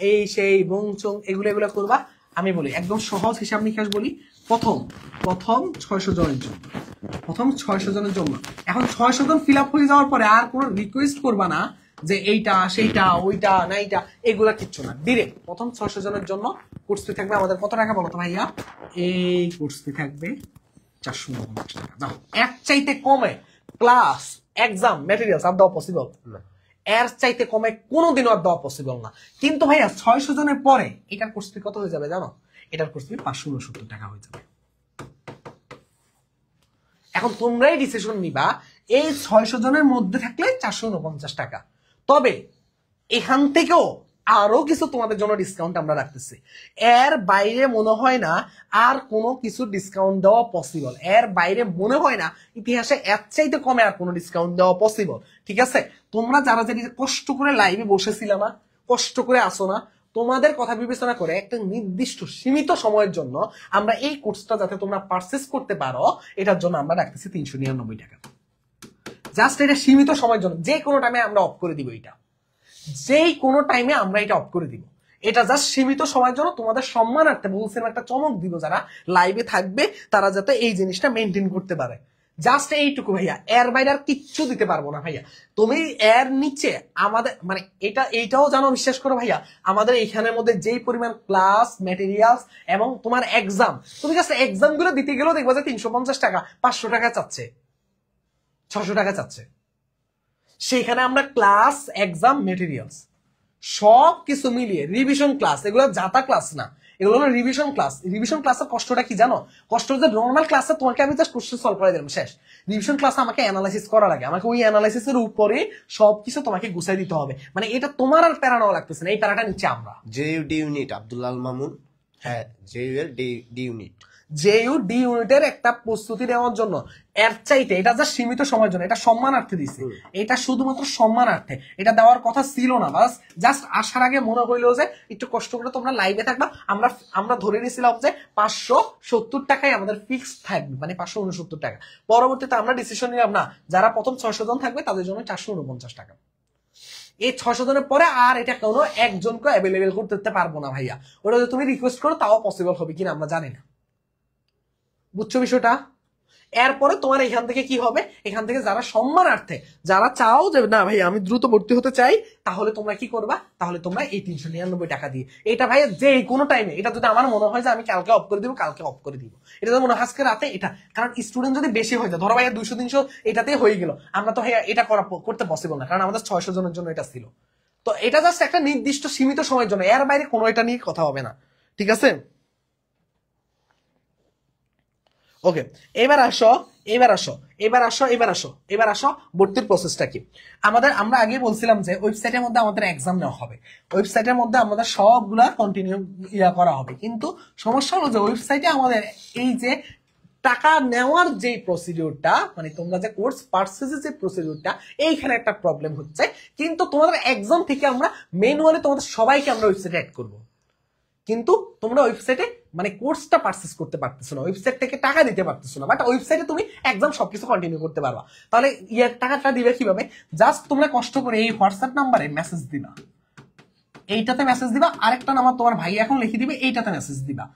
এই সেই বংচং এগুলো করবা। আমি বলি একদম সহজ হিসাব নিকাশ বলি, প্রথম 600 জনের জন্য, এখন 600 জন ফিল আপ হয়ে যাওয়ার পরে আর কোনো রিকোয়েস্ট করবা না যে এইটা সেইটা ওইটা না এইটা, এগুলা কিচ্ছু না। ডিরেক্ট প্রথম 600 জনের জন্য কোর্স ফি থাকবে আমাদের কত টাকা বলো তো ভাইয়া? এই কোর্স ফি থাকবে 449 টাকা। যাও, এর চাইতে কমে ক্লাস, এক্সাম, ম্যাটেরিয়ালস আর দেওয়া পসিবল না। এর চাইতে কমে কোনোদিনও আর দেওয়া পসিবল না। কিন্তু ভাইয়া 600 জনের পরে এটার কোর্স ফি কত হয়ে যাবে জানো? এটার কোর্স ফি 569 টাকা হয়ে যাবে। এখন তোমরাই ডিসিশন নিবা, এই 600 জনের মধ্যে থাকলে 449 টাকা। তবে এখান থেকেও আরো কিছু তোমাদের জন্য ডিসকাউন্ট আমরা রাখতেছি। এর বাইরে মনে হয় না আর কোনো কিছু ডিসকাউন্ট দেওয়া পসিবল। এর বাইরে মনে হয় না ইতিহাসে এর চাইতে কমে আর কোনো ডিসকাউন্ট দেওয়া পসিবল। ঠিক আছে, তোমরা যারা কষ্ট করে লাইভে বসেছিল না, কষ্ট করে আসো না, তোমাদের কথা বিবেচনা করে একটা নির্দিষ্ট সীমিত সময়ের জন্য আমরা এই কোর্সটা যাতে তোমরা পারচেজ করতে পারো, এটার জন্য আমরা রাখতেছি 399 টাকা। জাস্ট এটা সীমিত সময়ের জন্য, যে কোনো টাইমে আমরা অফ করে দিব, এটা যেই কোনো টাইমে আমরা এটা অফ করে দিব। এটা জাস্ট সীমিত সময়ের জন্য তোমাদের সম্মানার্থে বলছেন, একটা চমক দিব, যারা লাইভে থাকবে তারা যাতে এই জিনিসটা মেনটেন করতে পারে। জাস্ট এইটুকু ভাইয়া, এর বাইরে আর কিচ্ছু দিতে পারবো না ভাইয়া। তুমি এর নিচে আমাদের মানে এইটাও জানো, বিশ্বাস করো ভাইয়া, আমাদের এইখানের মধ্যে যেই পরিমাণ ক্লাস, ম্যাটেরিয়ালস এবং তোমার এক্সাম, তুমি জাস্ট এক্সাম গুলো দিতে গেলেও দেখবা যে 350 টাকা, 500 টাকা চাচ্ছে, 600 টাকা চাচ্ছে। সেখানে আমরা ক্লাস, এক্সাম, মেটেরিয়ালস সব কিছু মিলিয়ে রিভিশন ক্লাস, এগুলো জাতা ক্লাস না, এগুলো হলো রিভিশন ক্লাস। রিভিশন ক্লাসের কষ্টটা কি জানো? কষ্ট যে নর্মাল ক্লাসে তোমাকে আমি জাস্ট কোশ্চেন সলভ করে দিলাম, শেষ। রিভিশন ক্লাসে আমাকে অ্যানালাইসিস করা লাগে, আমাকে ওই অ্যানালাইসিসের উপরে সবকিছু তোমাকে গুছাই দিতে হবে। মানে এটা তোমার আর প্যারা নেওয়া লাগতেছে না, এই প্যারাটা নিচ্ছে আমরা। JU D unit Abdullah Al Mamun, হ্যাঁ জেইউ এর ডি ইউনিট, জেইউ ডি ইউনিটের একটা প্রস্তুতি নেওয়ার জন্য এর চাইতে এটা যা সীমিত সময়ের জন্য, এটা সম্মানার্থে দিছে, এটা শুধুমাত্র সম্মানার্থে, এটা দেওয়ার কথা ছিল না। বাস জাস্ট আসার আগে মনে হইলো যে একটু কষ্ট করে তোমরা লাইভে থাকবা। আমরা ধরে নিয়েছিলাম যে 570 টাকাই আমাদের ফিক্সড থাকবে, মানে 569 টাকা। পরবর্তীতে আমরা ডিসিশন নিলাম না, যারা প্রথম 600 জন থাকবে তাদের জন্য 449 টাকা। এই 600 জনের পরে আর এটা কোনো একজনকে অ্যাভেলেবেল করতে পারবো না ভাইয়া। ওটা যদি তুমি রিকোয়েস্ট করো তাও পসিবল হবে কিনা আমরা জানি না, বুঝছো বিষয়টা? এরপরে তোমার এখান থেকে কি হবে, এখান থেকে যারা সম্মানার্থে, যারা চাও যে না ভাই আমি দ্রুত ভর্তি হতে চাই, তাহলে তোমরা কি করবা, তাহলে তোমরা এই 399 টাকা দিয়ে এটা ভাই যে কোনো টাইমে, এটা যদি আমার মনে হয় যে আমি কালকে অফ করে দিব, কালকে অফ করে দিব। এটা যদি মনে হয় আজকে রাতে, এটা কারণ স্টুডেন্ট যদি বেশি হয়ে যায়, ধরো ভাইয়া 200-300 এটাতেই হয়ে গেল, আমরা তো ভাইয়া এটা করতে পসিবল না, কারণ আমাদের 600 জনের জন্য এটা ছিল। তো এটা জাস্ট একটা নির্দিষ্ট সীমিত সময়ের জন্য, এর বাইরে কোনো এটা নিয়ে কথা হবে না, ঠিক আছে? ওকে, এবার আসো এবার আসো এবার আসো এবার আসো এবার আসো ভর্তির প্রসেসটা কি আমরা আগে বলছিলাম যে ওয়েবসাইটের মধ্যে আমাদের এক্সাম নেওয়া হবে, ওয়েবসাইটের মধ্যে আমাদের সবগুলা কন্টিনিউ করা হবে, কিন্তু সমস্যা হলো যে ওয়েবসাইটে আমাদের এই যে টাকা নেওয়ার যে প্রসিডিউরটা, মানে তোমরা যে কোর্স পারচেজের যে প্রসিডিউরটা, এইখানে একটা প্রবলেম হচ্ছে। কিন্তু তোমাদের এক্সাম থেকে আমরা ম্যানুয়ালি তোমাদের সবাইকে আমরা ওয়েবসাইটে অ্যাড করবো, কিন্তু তোমরা ওয়েবসাইটে মানে কোর্সটা পারচেজ করতে পারতেছো না, ওয়েবসাইট থেকে টাকা দিতে পারতেছো না, বাট ওয়েবসাইটে তুমি একদম সবকিছু কন্টিনিউ করতে পারবা। তাহলে টাকাটা দিবে কিভাবে? জাস্ট তোমরা কষ্ট করে এই হোয়াটসঅ্যাপ নাম্বারে মেসেজ দিবা, এইটাতে মেসেজ দিবা, আরেকটা নাম্বার তোমার ভাই এখন লিখে দিবে, এইটাতে মেসেজ দিবা।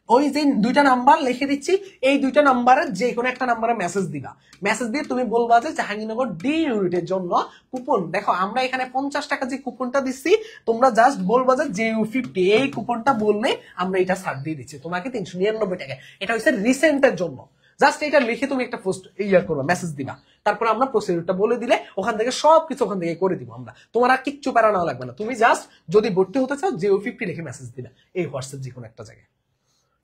ওই যে দুইটা নাম্বার লিখে দিচ্ছি, এই দুইটা নাম্বারের যে কোনো একটা নাম্বারে মেসেজ দিবা। মেসেজ দিয়ে তুমি বলবা যে জাহাঙ্গীরনগর ডি ইউনিটের জন্য কুপন, দেখো আমরা এখানে 50 টাকা যে কুপনটা দিচ্ছি, তোমরা জাস্ট বলবা যে JU50, এই কুপনটা বললে আমরা এটা ছাড় দিয়ে দিচ্ছি তোমাকে 399 টাকা। এটা হচ্ছে রিসেন্টের জন্য, জাস্ট এটা লিখে তুমি একটা পোস্ট করবা, মেসেজ দিবা, তারপর আমরা প্রসিডিউরটা বলে দিলে ওখান থেকে সবকিছু ওখান থেকে করে দিব আমরা, তোমার আর কিচ্ছু প্যারা নেওয়া লাগবে না। তুমি জাস্ট যদি ভর্তি হতে চাও JU50 লিখে মেসেজ দিবা এই হোয়াটসঅ্যাপ যে কোনো একটা জায়গায়,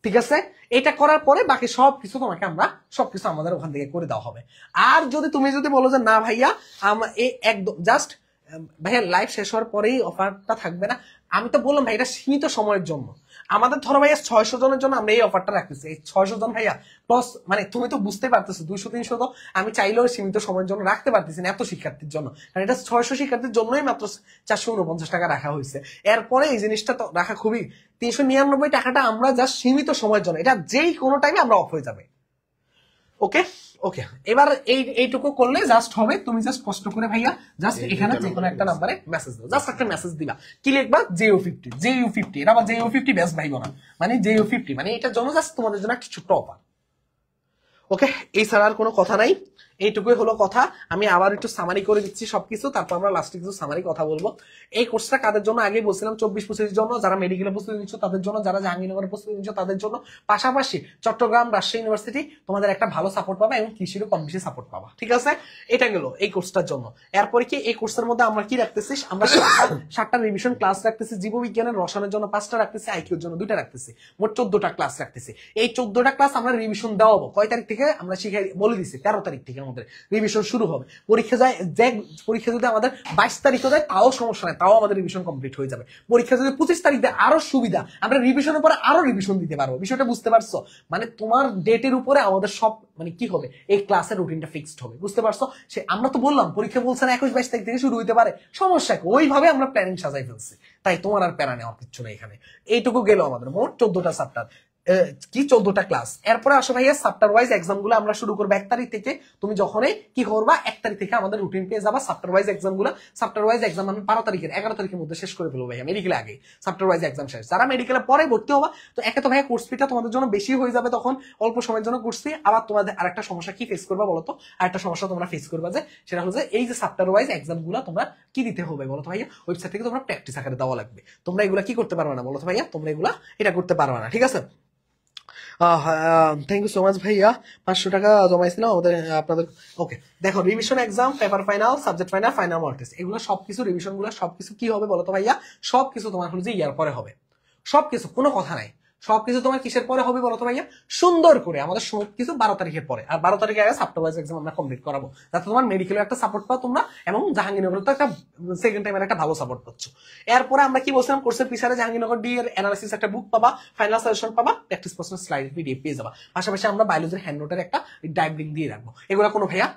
ঠিক আছে? এটা করার পরে বাকি সবকিছু তোমাকে আমরা সবকিছু আমাদের ওখান থেকে করে দেওয়া হবে। আর তুমি যদি বলো যে না ভাইয়া একদম জাস্ট ভাইয়া লাইভ শেষ হওয়ার পরেই অফারটা থাকবে না, আমি তো বললাম ভাই এটা সীমিত সময়ের জন্য। আমাদের ধরো ভাইয়া 600 জনের জন্য আমরা এই অফারটা রাখতেছি, এই 600 জন ভাইয়া প্লাস, মানে তুমি তো বুঝতে পারতেছো 200-300 তো আমি চাইলেও সীমিত সময়ের জন্য রাখতে পারতেছি না এত শিক্ষার্থীর জন্য, কারণ এটা 600 শিক্ষার্থীর জন্যই মাত্র 449 টাকা রাখা হয়েছে। এরপরে এই জিনিসটা তো রাখা খুবই, 399 টাকাটা আমরা জাস্ট সীমিত সময়ের জন্য, এটা যেই কোনো টাইমে আমরা অফ হয়ে যাবে। ওকে ওকে, এবার এইটুকু করলে জাস্ট হবে, তুমি জাস্ট কষ্ট করে ভাইয়া জাস্ট এখানে যে কোনো একটা নাম্বারে মেসেজ দাও, জাস্ট একটা মেসেজ দিবা, কি লিখবা JU50, এটা আবার JU50 ব্যাস ভাইবো না, মানে JU50 মানে এটার জন্য জাস্ট তোমাদের জন্য একটা ছোট্ট অফার। ওকে, এই ছাড়া আর কোনো কথা নাই, এইটুকুই হলো কথা। আমি আবার একটু সামারি করে দিচ্ছি সবকিছু, তারপর আমরা লাস্টে কিছু সামারি কথা বলবো। এই কোর্সটা কাদের জন্য আগে বলছিলাম, 24-25 জন্য, যারা মেডিকেলে প্রস্তুতি নিচ্ছ তাদের জন্য, যারা জাহাঙ্গীরনগরে প্রস্তুতি নিচ্ছ তাদের জন্য, পাশাপাশি চট্টগ্রাম রাজশাহী ইউনিভার্সিটি তোমাদের একটা ভালো সাপোর্ট পাবা এবং কৃষিরও কম বেশি সাপোর্ট পাবা, ঠিক আছে? এটা গেল এই কোর্সটার জন্য। এরপরে কি এই কোর্সের মধ্যে আমরা কি রাখতেছি, আমরা 7টা রিভিশন ক্লাস রাখতেছি, জীববিজ্ঞানের রসায়নের জন্য 5টা রাখতেছি, আইকিউর জন্য 2টা রাখতেছি, মোট 14টা ক্লাস রাখতেছি। এই 14টা ক্লাস আমরা রিভিশন দেওয়াবো কয় তারিখ থেকে আমরা শিখাই বলে দিচ্ছি, 13 তারিখ থেকে আমাদের রিভিশন শুরু হবে। পরীক্ষা যদি আমাদের 22 তারিখে যায় তাও সমস্যা নাই, তাও আমাদের রিভিশন কমপ্লিট হয়ে যাবে। পরীক্ষা যদি 25 তারিখ দেয় আরো সুবিধা, আমরা রিভিশনের পরে আরো রিভিশন দিতে পারবো। বিষয়টা বুঝতে পারছো? মানে তোমার ডেটের উপরে আমাদের সব মানে কি হবে, এই ক্লাসের রুটিনটা ফিক্সড হবে, বুঝতে পারছো? সে আমরা তো বললাম পরীক্ষা বলছে না 21-22 তারিখ থেকে শুরু হতে পারে, সমস্যা কি, ওইভাবে আমরা প্ল্যানিং সাজাই ফেলছি, তাই তোমার আর প্যারা নেওয়ার কিচ্ছু নেই এখানে। এইটুকু গেল আমাদের মোট 14টা চ্যাপ্টার, কি 14টা ক্লাস। এরপরে আসো ভাইয়া চ্যাপ্টার ওয়াইজ এক্সাম গুলো আমরা শুরু করবো 1 তারিখ থেকে। তুমি যখনই কি করবা 1 তারিখ থেকে আমাদের রুটিন পেয়ে যাবা চ্যাপ্টার ওয়াইজ এক্সাম গুলো। চ্যাপ্টার ওয়াইজ এক্সাম আমি 11 তারিখের মধ্যে শেষ করে ফেলবো ভাইয়া, মেডিকেল আগে চ্যাপ্টার ওয়াইজ এক্সাম শেষ। যারা মেডিকেলে পরে ভর্তি হবা তো একে তো ভাইয়া কোর্স ফিটা তোমাদের জন্য বেশি হয়ে যাবে, তখন অল্প সময়ের জন্য কোর্স ফি। আবার তোমাদের আরেকটা সমস্যা কি ফেস করবা বলো তো, আরেকটা সমস্যা তোমরা ফেস করবা যে সেটা হলো যে এই যে চ্যাপ্টার ওয়াইজ এক্সাম গুলো তোমরা কি দিতে হবে বলো তো ভাইয়া, ওয়েবসাইট থেকে তোমরা প্র্যাকটিস আকারে দেওয়া লাগবে। তোমরা এগুলা কি করতে পারবে না বলো তো ভাইয়া, তোমরা এগুলা এটা করতে পারবে না, ঠিক আছে? থ্যাংক ইউ সো মাচ ভাইয়া, 500 টাকা জমাইছিলাম আমাদের আপনাদের। ওকে, দেখো revision exam, paper final, subject final, final mock test, এগুলো সবকিছু রিভিশন গুলো সবকিছু কি হবে বলো তো ভাইয়া, সবকিছু তোমার হলো যে ইয়ার পরে হবে, সবকিছু কোনো কথা নাই, সবকিছু তোমার কিসের পরে হবে বলো তো ভাইয়া, সুন্দর করে আমাদের সবকিছু 12 তারিখের পরে। আর 12 তারিখে আগে চ্যাপ্টার ওয়াইজ এক্সাম আমরা কমপ্লিট করাবো, যাতে তোমার মেডিকেলের একটা সাপোর্ট পাও তোমরা, এবং জাহাঙ্গীরনগর তো একটা সেকেন্ড টাইমের একটা ভালো সাপোর্ট পাচ্ছ। এরপরে আমরা কি বলছিলাম, কোর্সের পিছনে জাহাঙ্গীরনগর ডি এর অ্যানালিসিস একটা বুক পাবা, ফাইনাল সাজেশন পাবা, প্র্যাকটিস প্রশ্ন স্লাইড পিডিএফ পেয়ে যাবা। পাশাপাশি আমরা বায়োলজির হ্যান্ড নোটের একটা ডাইভ লিঙ্ক দিয়ে রাখবো। এগুলো কোনো ভাইয়া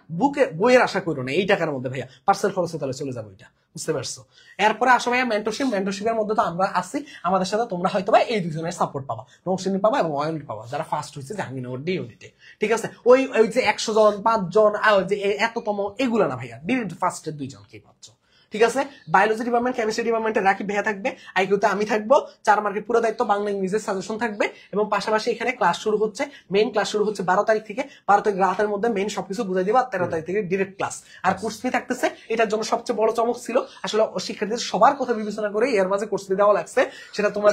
বইয়ের আশা করো না, এই টাকার মধ্যে ভাইয়া পার্সেল খরচে তাহলে চলে যাবো, এটা বুঝতে পারছো? এরপরে আসো ভাইয়া মেন্টরশিপের মধ্যে তো আমরা আসি, আমাদের সাথে তোমরা হয়তো বা এই দুজনের সাপোর্ট পাবা, নৌসিনী পাবা এবং অয়েল পাবা, যারা ফার্স্ট হয়েছে জাহাঙ্গীরনগর ডি ইউনিটে, ঠিক আছে? ওই যে 100 জন 5 জন যে এততম এগুলা না ভাইয়া, ডিরেক্ট ফার্স্টের 2 জনকেই পাচ্ছ, ঠিক আছে? বায়োলজি ডিপার্টমেন্ট, কেমিস্ট্রি ডিপার্টমেন্টে রাকিব ভাইয়া থাকবে, আইকিউতে আমি থাকবো, 4 মার্কের পুরো দায়িত্ব বাংলা ইংরেজির সাজেশন থাকবে, এবং পাশাপাশি এখানে ক্লাস শুরু হচ্ছে, মেইন ক্লাস শুরু হচ্ছে 12 তারিখ থেকে। 12 তারিখ রাতের মধ্যে মেইন সবকিছু বুঝাই দিবা, 13 তারিখ থেকে ডিরেক্ট ক্লাস। আর কোর্স ফি থাকতেছে, এটার জন্য সবচেয়ে বড় চমক ছিল আসলে শিক্ষার্থীদের সবার কথা বিবেচনা করে এর মাঝে কোর্স ফি দেওয়া লাগছে, সেটা তোমরা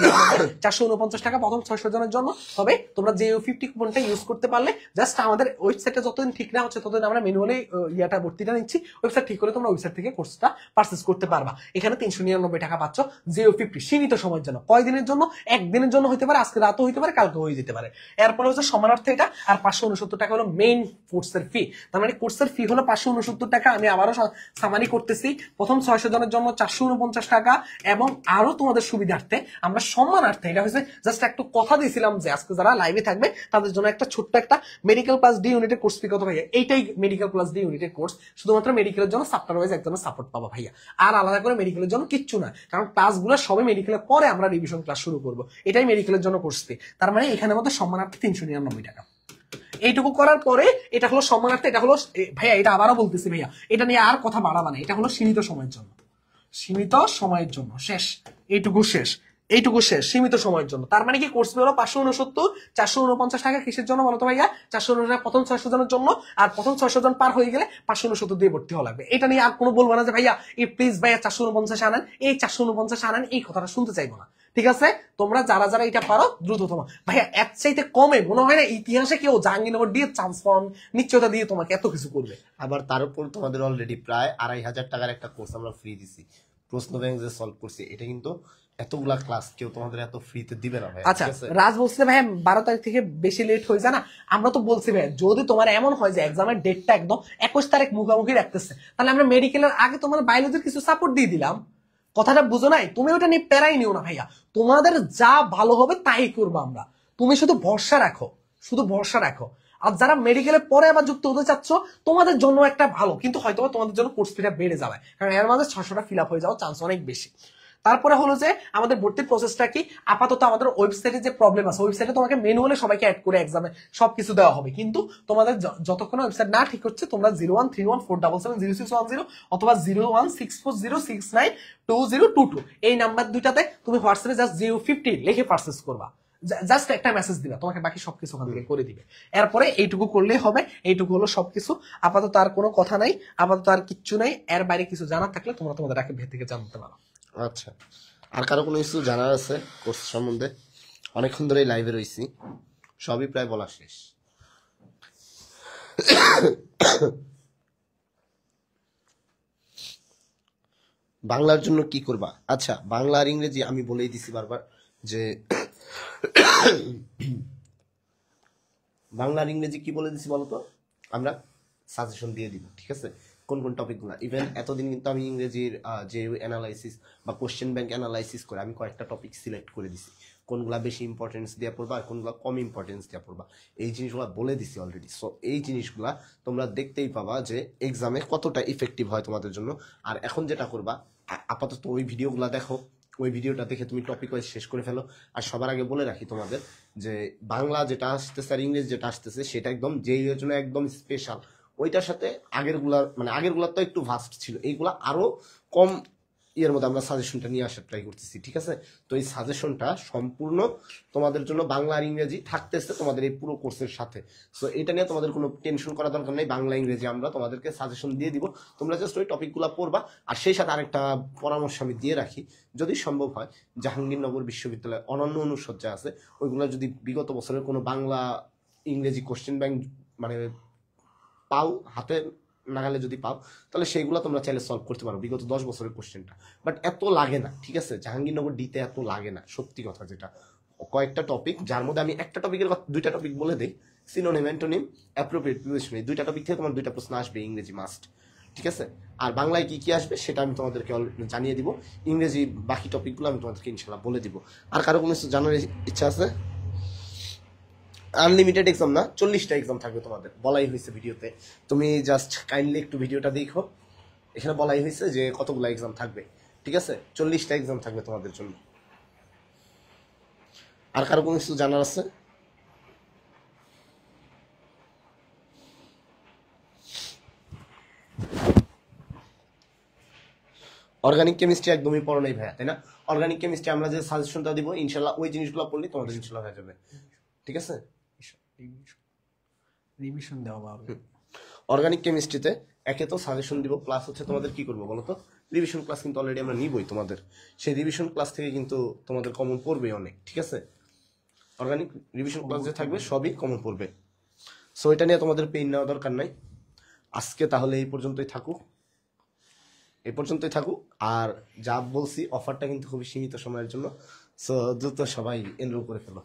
449 টাকা প্রথম 600 জনের জন্য। তবে তোমরা JU50 কুপনটা ইউজ করতে পারলে জাস্ট আমাদের ওয়েবসাইটে যতদিন ঠিক না হচ্ছে ততদিন আমরা ম্যানুয়ালি ভর্তিটা নিচ্ছি, ওয়েবসাইট ঠিক করে তোমরা ওয়েবসাইট থেকে কোর্সটা পারচেজ পারচেস করতে পারবা। এখানে 399 টাকা পাচ্ছ 050 সীমিত সময়ের জন্য। কয়দিনের জন্য? একদিনের জন্য হতে পারে, আজকে রাতও হইতে পারে, কালকে হয়ে যেতে পারে। এরপরে হচ্ছে সমানার্থে এটা, আর 569 টাকা হলো মেইন কোর্সের ফি। তার মানে কোর্সের ফি হলো 569 টাকা। আমি আবারও সামারি করতেছি, প্রথম 600 জনের জন্য 449 টাকা, এবং আরো তোমাদের সুবিধার্থে আমরা সম্মানার্থে, এটা হচ্ছে জাস্ট একটু কথা দিয়েছিলাম যে আজকে যারা লাইভে থাকবে তাদের জন্য একটা ছোট্ট একটা মেডিকেল প্লাস ডি ইউনিটের কোর্স ফি কত ভাইয়া? এইটাই মেডিকেল প্লাস ডি ইউনিটের কোর্স, শুধুমাত্র মেডিকেলের জন্য চ্যাপ্টার ওয়াইজ একজনের সাপোর্ট পাবা ভাইয়া, আর আলাদা করে মেডিকেলের জন্য কিচ্ছু না, কারণ ক্লাসগুলো সবই মেডিকেলের পরে আমরা রিভিশন ক্লাস শুরু করবো, এটাই মেডিকেলের জন্য কোর্স ফি। তার মানে এখানে মধ্যে সম্মানার্থে 399 টাকা। এইটুকু করার পরে এটা হলো সম্মানার্থে, এটা হলো ভাইয়া, এটা আবারও বলতেছি ভাইয়া, এটা নিয়ে আর কথা বাড়াবা না, এটা হলো সীমিত সময়ের জন্য, সীমিত সময়ের জন্য শেষ, এইটুকু শেষ, এইটুকু শেষ, সীমিত সময়ের জন্য। তার মানে কি কোর্স ফি হলো 569, 449 টাকা কিসের জন্য বলতো ভাইয়া? 449 টাকা প্রথম 600 জনের জন্য, আর প্রথম 600 জন পার হয়ে গেলে 569 দিয়ে ভর্তি হওয়া লাগবে। এটা নিয়ে আর কোনো বলবো না যে ভাইয়া এই প্লিজ ভাইয়া 449 আনেন, এই 449 আনেন, এই কথাটা শুনতে চাইবো না। ঠিক আছে, তোমরা যারা যারা এটা পারো দ্রুততম ভাইয়া, এর চাইতে কমে মনে হয় না ইতিহাসে কেউ জাহাঙ্গীরনগর দিয়ে চান্স পাওয়ার নিশ্চয়তা দিয়ে তোমাকে এত কিছু করবে। আবার তার উপর তোমাদের অলরেডি প্রায় 2500 টাকার একটা কোর্স আমরা ফ্রি দিছি, প্রশ্ন ব্যাংক যে সলভ করছি, এটা কিন্তু এতগুলা ক্লাস কেউ তোমাদের এত ফ্রিতে দিবে না ভাই। আচ্ছা, রাজ বলছে ভাই 12 তারিখ থেকে বেশি লেট হয়ে যায় না? আমরা তো বলছি ভাই যদি তোমার এমন হয় যে এক্সামের ডেটটা একদম 21 তারিখ মুখোমুখি রাখতেছে, তাহলে আমরা মেডিকেলের আগে তোমার বায়োলজির কিছু সাপোর্ট দিয়ে দিলাম। কথাটা বুঝো নাই? তুমি ওটা নিয়ে প্যারাই নিও না ভাইয়া, তোমাদের যা ভালো হবে তাই করবো আমরা, তুমি শুধু ভরসা রাখো, শুধু ভরসা রাখো। আর যারা মেডিকেলের পরে আবার যুক্ত হতে চাচ্ছ, তোমাদের জন্য একটা ভালো, কিন্তু হয়তো তোমাদের জন্য কোর্স ফিটা বেড়ে যাবে, কারণ এর মাঝে 600টা ফিল আপ হয়ে যাওয়ার চান্স অনেক বেশি। তারপরে হলো যে আমাদের ভর্তির প্রসেসটা কি, আপাতত আমাদের ওয়েবসাইটে যে প্রবলেম আছে, ওয়েবসাইটে তোমাকে ম্যানুয়ালি সবাইকে অ্যাড করে এক্সামে সবকিছু দেওয়া হবে, কিন্তু তোমাদের যতক্ষণ ওয়েবসাইট না ঠিক হচ্ছে, তোমরা 0131477060 অথবা 0164069202 এই নাম্বার দুইটাতে তুমি হোয়াটসঅ্যাপে জাস্ট 050 লিখে পারচেজ করবা, জাস্ট একটা মেসেজ দিবা, তোমাকে বাকি সবকিছু ওখান থেকে করে দিবে। এরপরে এইটুকু করলেই হবে, এইটুকু হলো সবকিছু। আপাতত আর কোনো কথা নাই, আপাতত আর কিচ্ছু নাই, এর বাইরে কিছু জানার থাকলে তোমরা তোমাদের আগে ভেতর থেকে জানতে পারো। আচ্ছা, আর কারো কোনো কিছু জানার আছে কোর্স সম্বন্ধে? অনেকক্ষণ ধরে লাইভে রয়েছি, সবই প্রায় বলা শেষ। বাংলার জন্য কি করবা? আচ্ছা, বাংলা আর ইংরেজি আমি বলেই দিছি বারবার যে বাংলা আর ইংরেজি কি বলে দিছি বলতো, আমরা সাজেশন দিয়ে দিব, ঠিক আছে, কোন কোন টপিকগুলো। ইভেন এতদিন কিন্তু আমি ইংরেজির যে অ্যানালাইসিস বা কোশ্চেন ব্যাংক অ্যানালাইসিস করে আমি কয়েকটা টপিক সিলেক্ট করে দিছি, কোনগুলা বেশি ইম্পর্টেন্স দেওয়া পড়বা আর কোনগুলা কম ইম্পর্টেন্স দেওয়া পড়বা, এই জিনিসগুলো বলে দিছি অলরেডি। সো এই জিনিসগুলা তোমরা দেখতেই পাবা যে এক্সামে কতটা ইফেক্টিভ হয় তোমাদের জন্য। আর এখন যেটা করবা, আপাতত ওই ভিডিওগুলো দেখো, ওই ভিডিওটা দেখে তুমি টপিক ওয়াইজ শেষ করে ফেলো। আর সবার আগে বলে রাখি তোমাদের যে বাংলা যেটা আসতেছে আর ইংরেজি যেটা আসতেছে সেটা একদম যেই জন্য একদম স্পেশাল, ওইটার সাথে আগেরগুলার মানে আগেরগুলার তো একটু ভাস্ট ছিল, এইগুলা আরো কম ইয়ের মধ্যে আমরা সাজেশনটা নিয়ে আসার ট্রাই করতেছি, ঠিক আছে। তো এই সাজেশনটা সম্পূর্ণ তোমাদের জন্য বাংলা আর ইংরেজি থাকতেছে তোমাদের এই পুরো কোর্সের সাথে। সো এটা নিয়ে তোমাদের কোনো টেনশন করার দরকার নেই, বাংলা ইংরেজি আমরা তোমাদেরকে সাজেশন দিয়ে দিব, তোমরা জাস্ট ওই টপিকগুলো পড়বা। আর সেই সাথে আরেকটা পরামর্শ আমি দিয়ে রাখি, যদি সম্ভব হয় জাহাঙ্গীরনগর বিশ্ববিদ্যালয়ে অনন্য অনুষজ্জা আছে, ওইগুলো যদি বিগত বছরের কোনো বাংলা ইংরেজি কোশ্চেন ব্যাংক মানে পাও, হাতে নাগালে যদি পাও, তাহলে সেইগুলো তোমরা চাইলে সলভ করতে পারো বিগত 10 বছরের কোশ্চেনটা। বাট এত লাগে না, ঠিক আছে, জাহাঙ্গীরনগর ডিতে এত লাগে না, সত্যি কথা যেটা। কয়েকটা টপিক, যার মধ্যে আমি একটা টপিকের দুইটা টপিক বলে দিই, সিনোনিম, অ্যান্টোনিম, অ্যাপ্রোপ্রিয়েট প্রিপোজিশন, এই দুইটা টপিক থেকে তোমার দুইটা প্রশ্ন আসবে ইংরেজি মাস্ট, ঠিক আছে। আর বাংলায় কি কি আসবে সেটা আমি তোমাদেরকে জানিয়ে দিব, ইংরেজি বাকি টপিকগুলো আমি তোমাদেরকে ইনশাল্লাহ বলে দিব। আর কারো কোনো কিছু জানার ইচ্ছা আছে? আনলিমিটেড এক্সাম না, 40টা এক্সাম থাকবে তোমাদের, বলাই হয়েছে ভিডিওতে, তুমি জাস্ট কাইন্ডলি একটু ভিডিওটা দেখো, এখানে বলাই হয়েছে যে কতগুলো এক্সাম থাকবে, ঠিক আছে, 40টা এক্সাম থাকবে তোমাদের জন্য। আর কারো কোনো কিছু জানার আছে? অর্গানিক কেমিস্ট্রি একদমই পড়ো নাই ভাইয়া, তাই না? অর্গানিক কেমিস্ট্রি আমরা যে সাজেশনটা দিব ইনশাল্লাহ ওই জিনিসগুলো পড়লে তোমাদের ইনশাল্লাহ হয়ে যাবে, ঠিক আছে। রিভিশন দেওয়া হবে অর্গানিক কেমিস্ট্রিতে, একে তো সাজেশন দিব, প্লাস হচ্ছে তোমাদের কি করবো বলো তো, রিভিশন ক্লাস কিন্তু অলরেডি আমরা নিবই তোমাদের, সেই রিভিশন ক্লাস থেকে কিন্তু তোমাদের কমন পড়বে অনেক, ঠিক আছে। অর্গানিক রিভিশন ক্লাস যে থাকবে সবই কমন পড়বে, সো এটা নিয়ে তোমাদের পেইন নেওয়া দরকার নাই। আজকে তাহলে এই পর্যন্তই থাকুক। এই পর্যন্তই থাকুক। আর যা বলছি অফারটা কিন্তু খুবই সীমিত সময়ের জন্য, সো দ্রুত সবাই এনরোল করে ফেলো।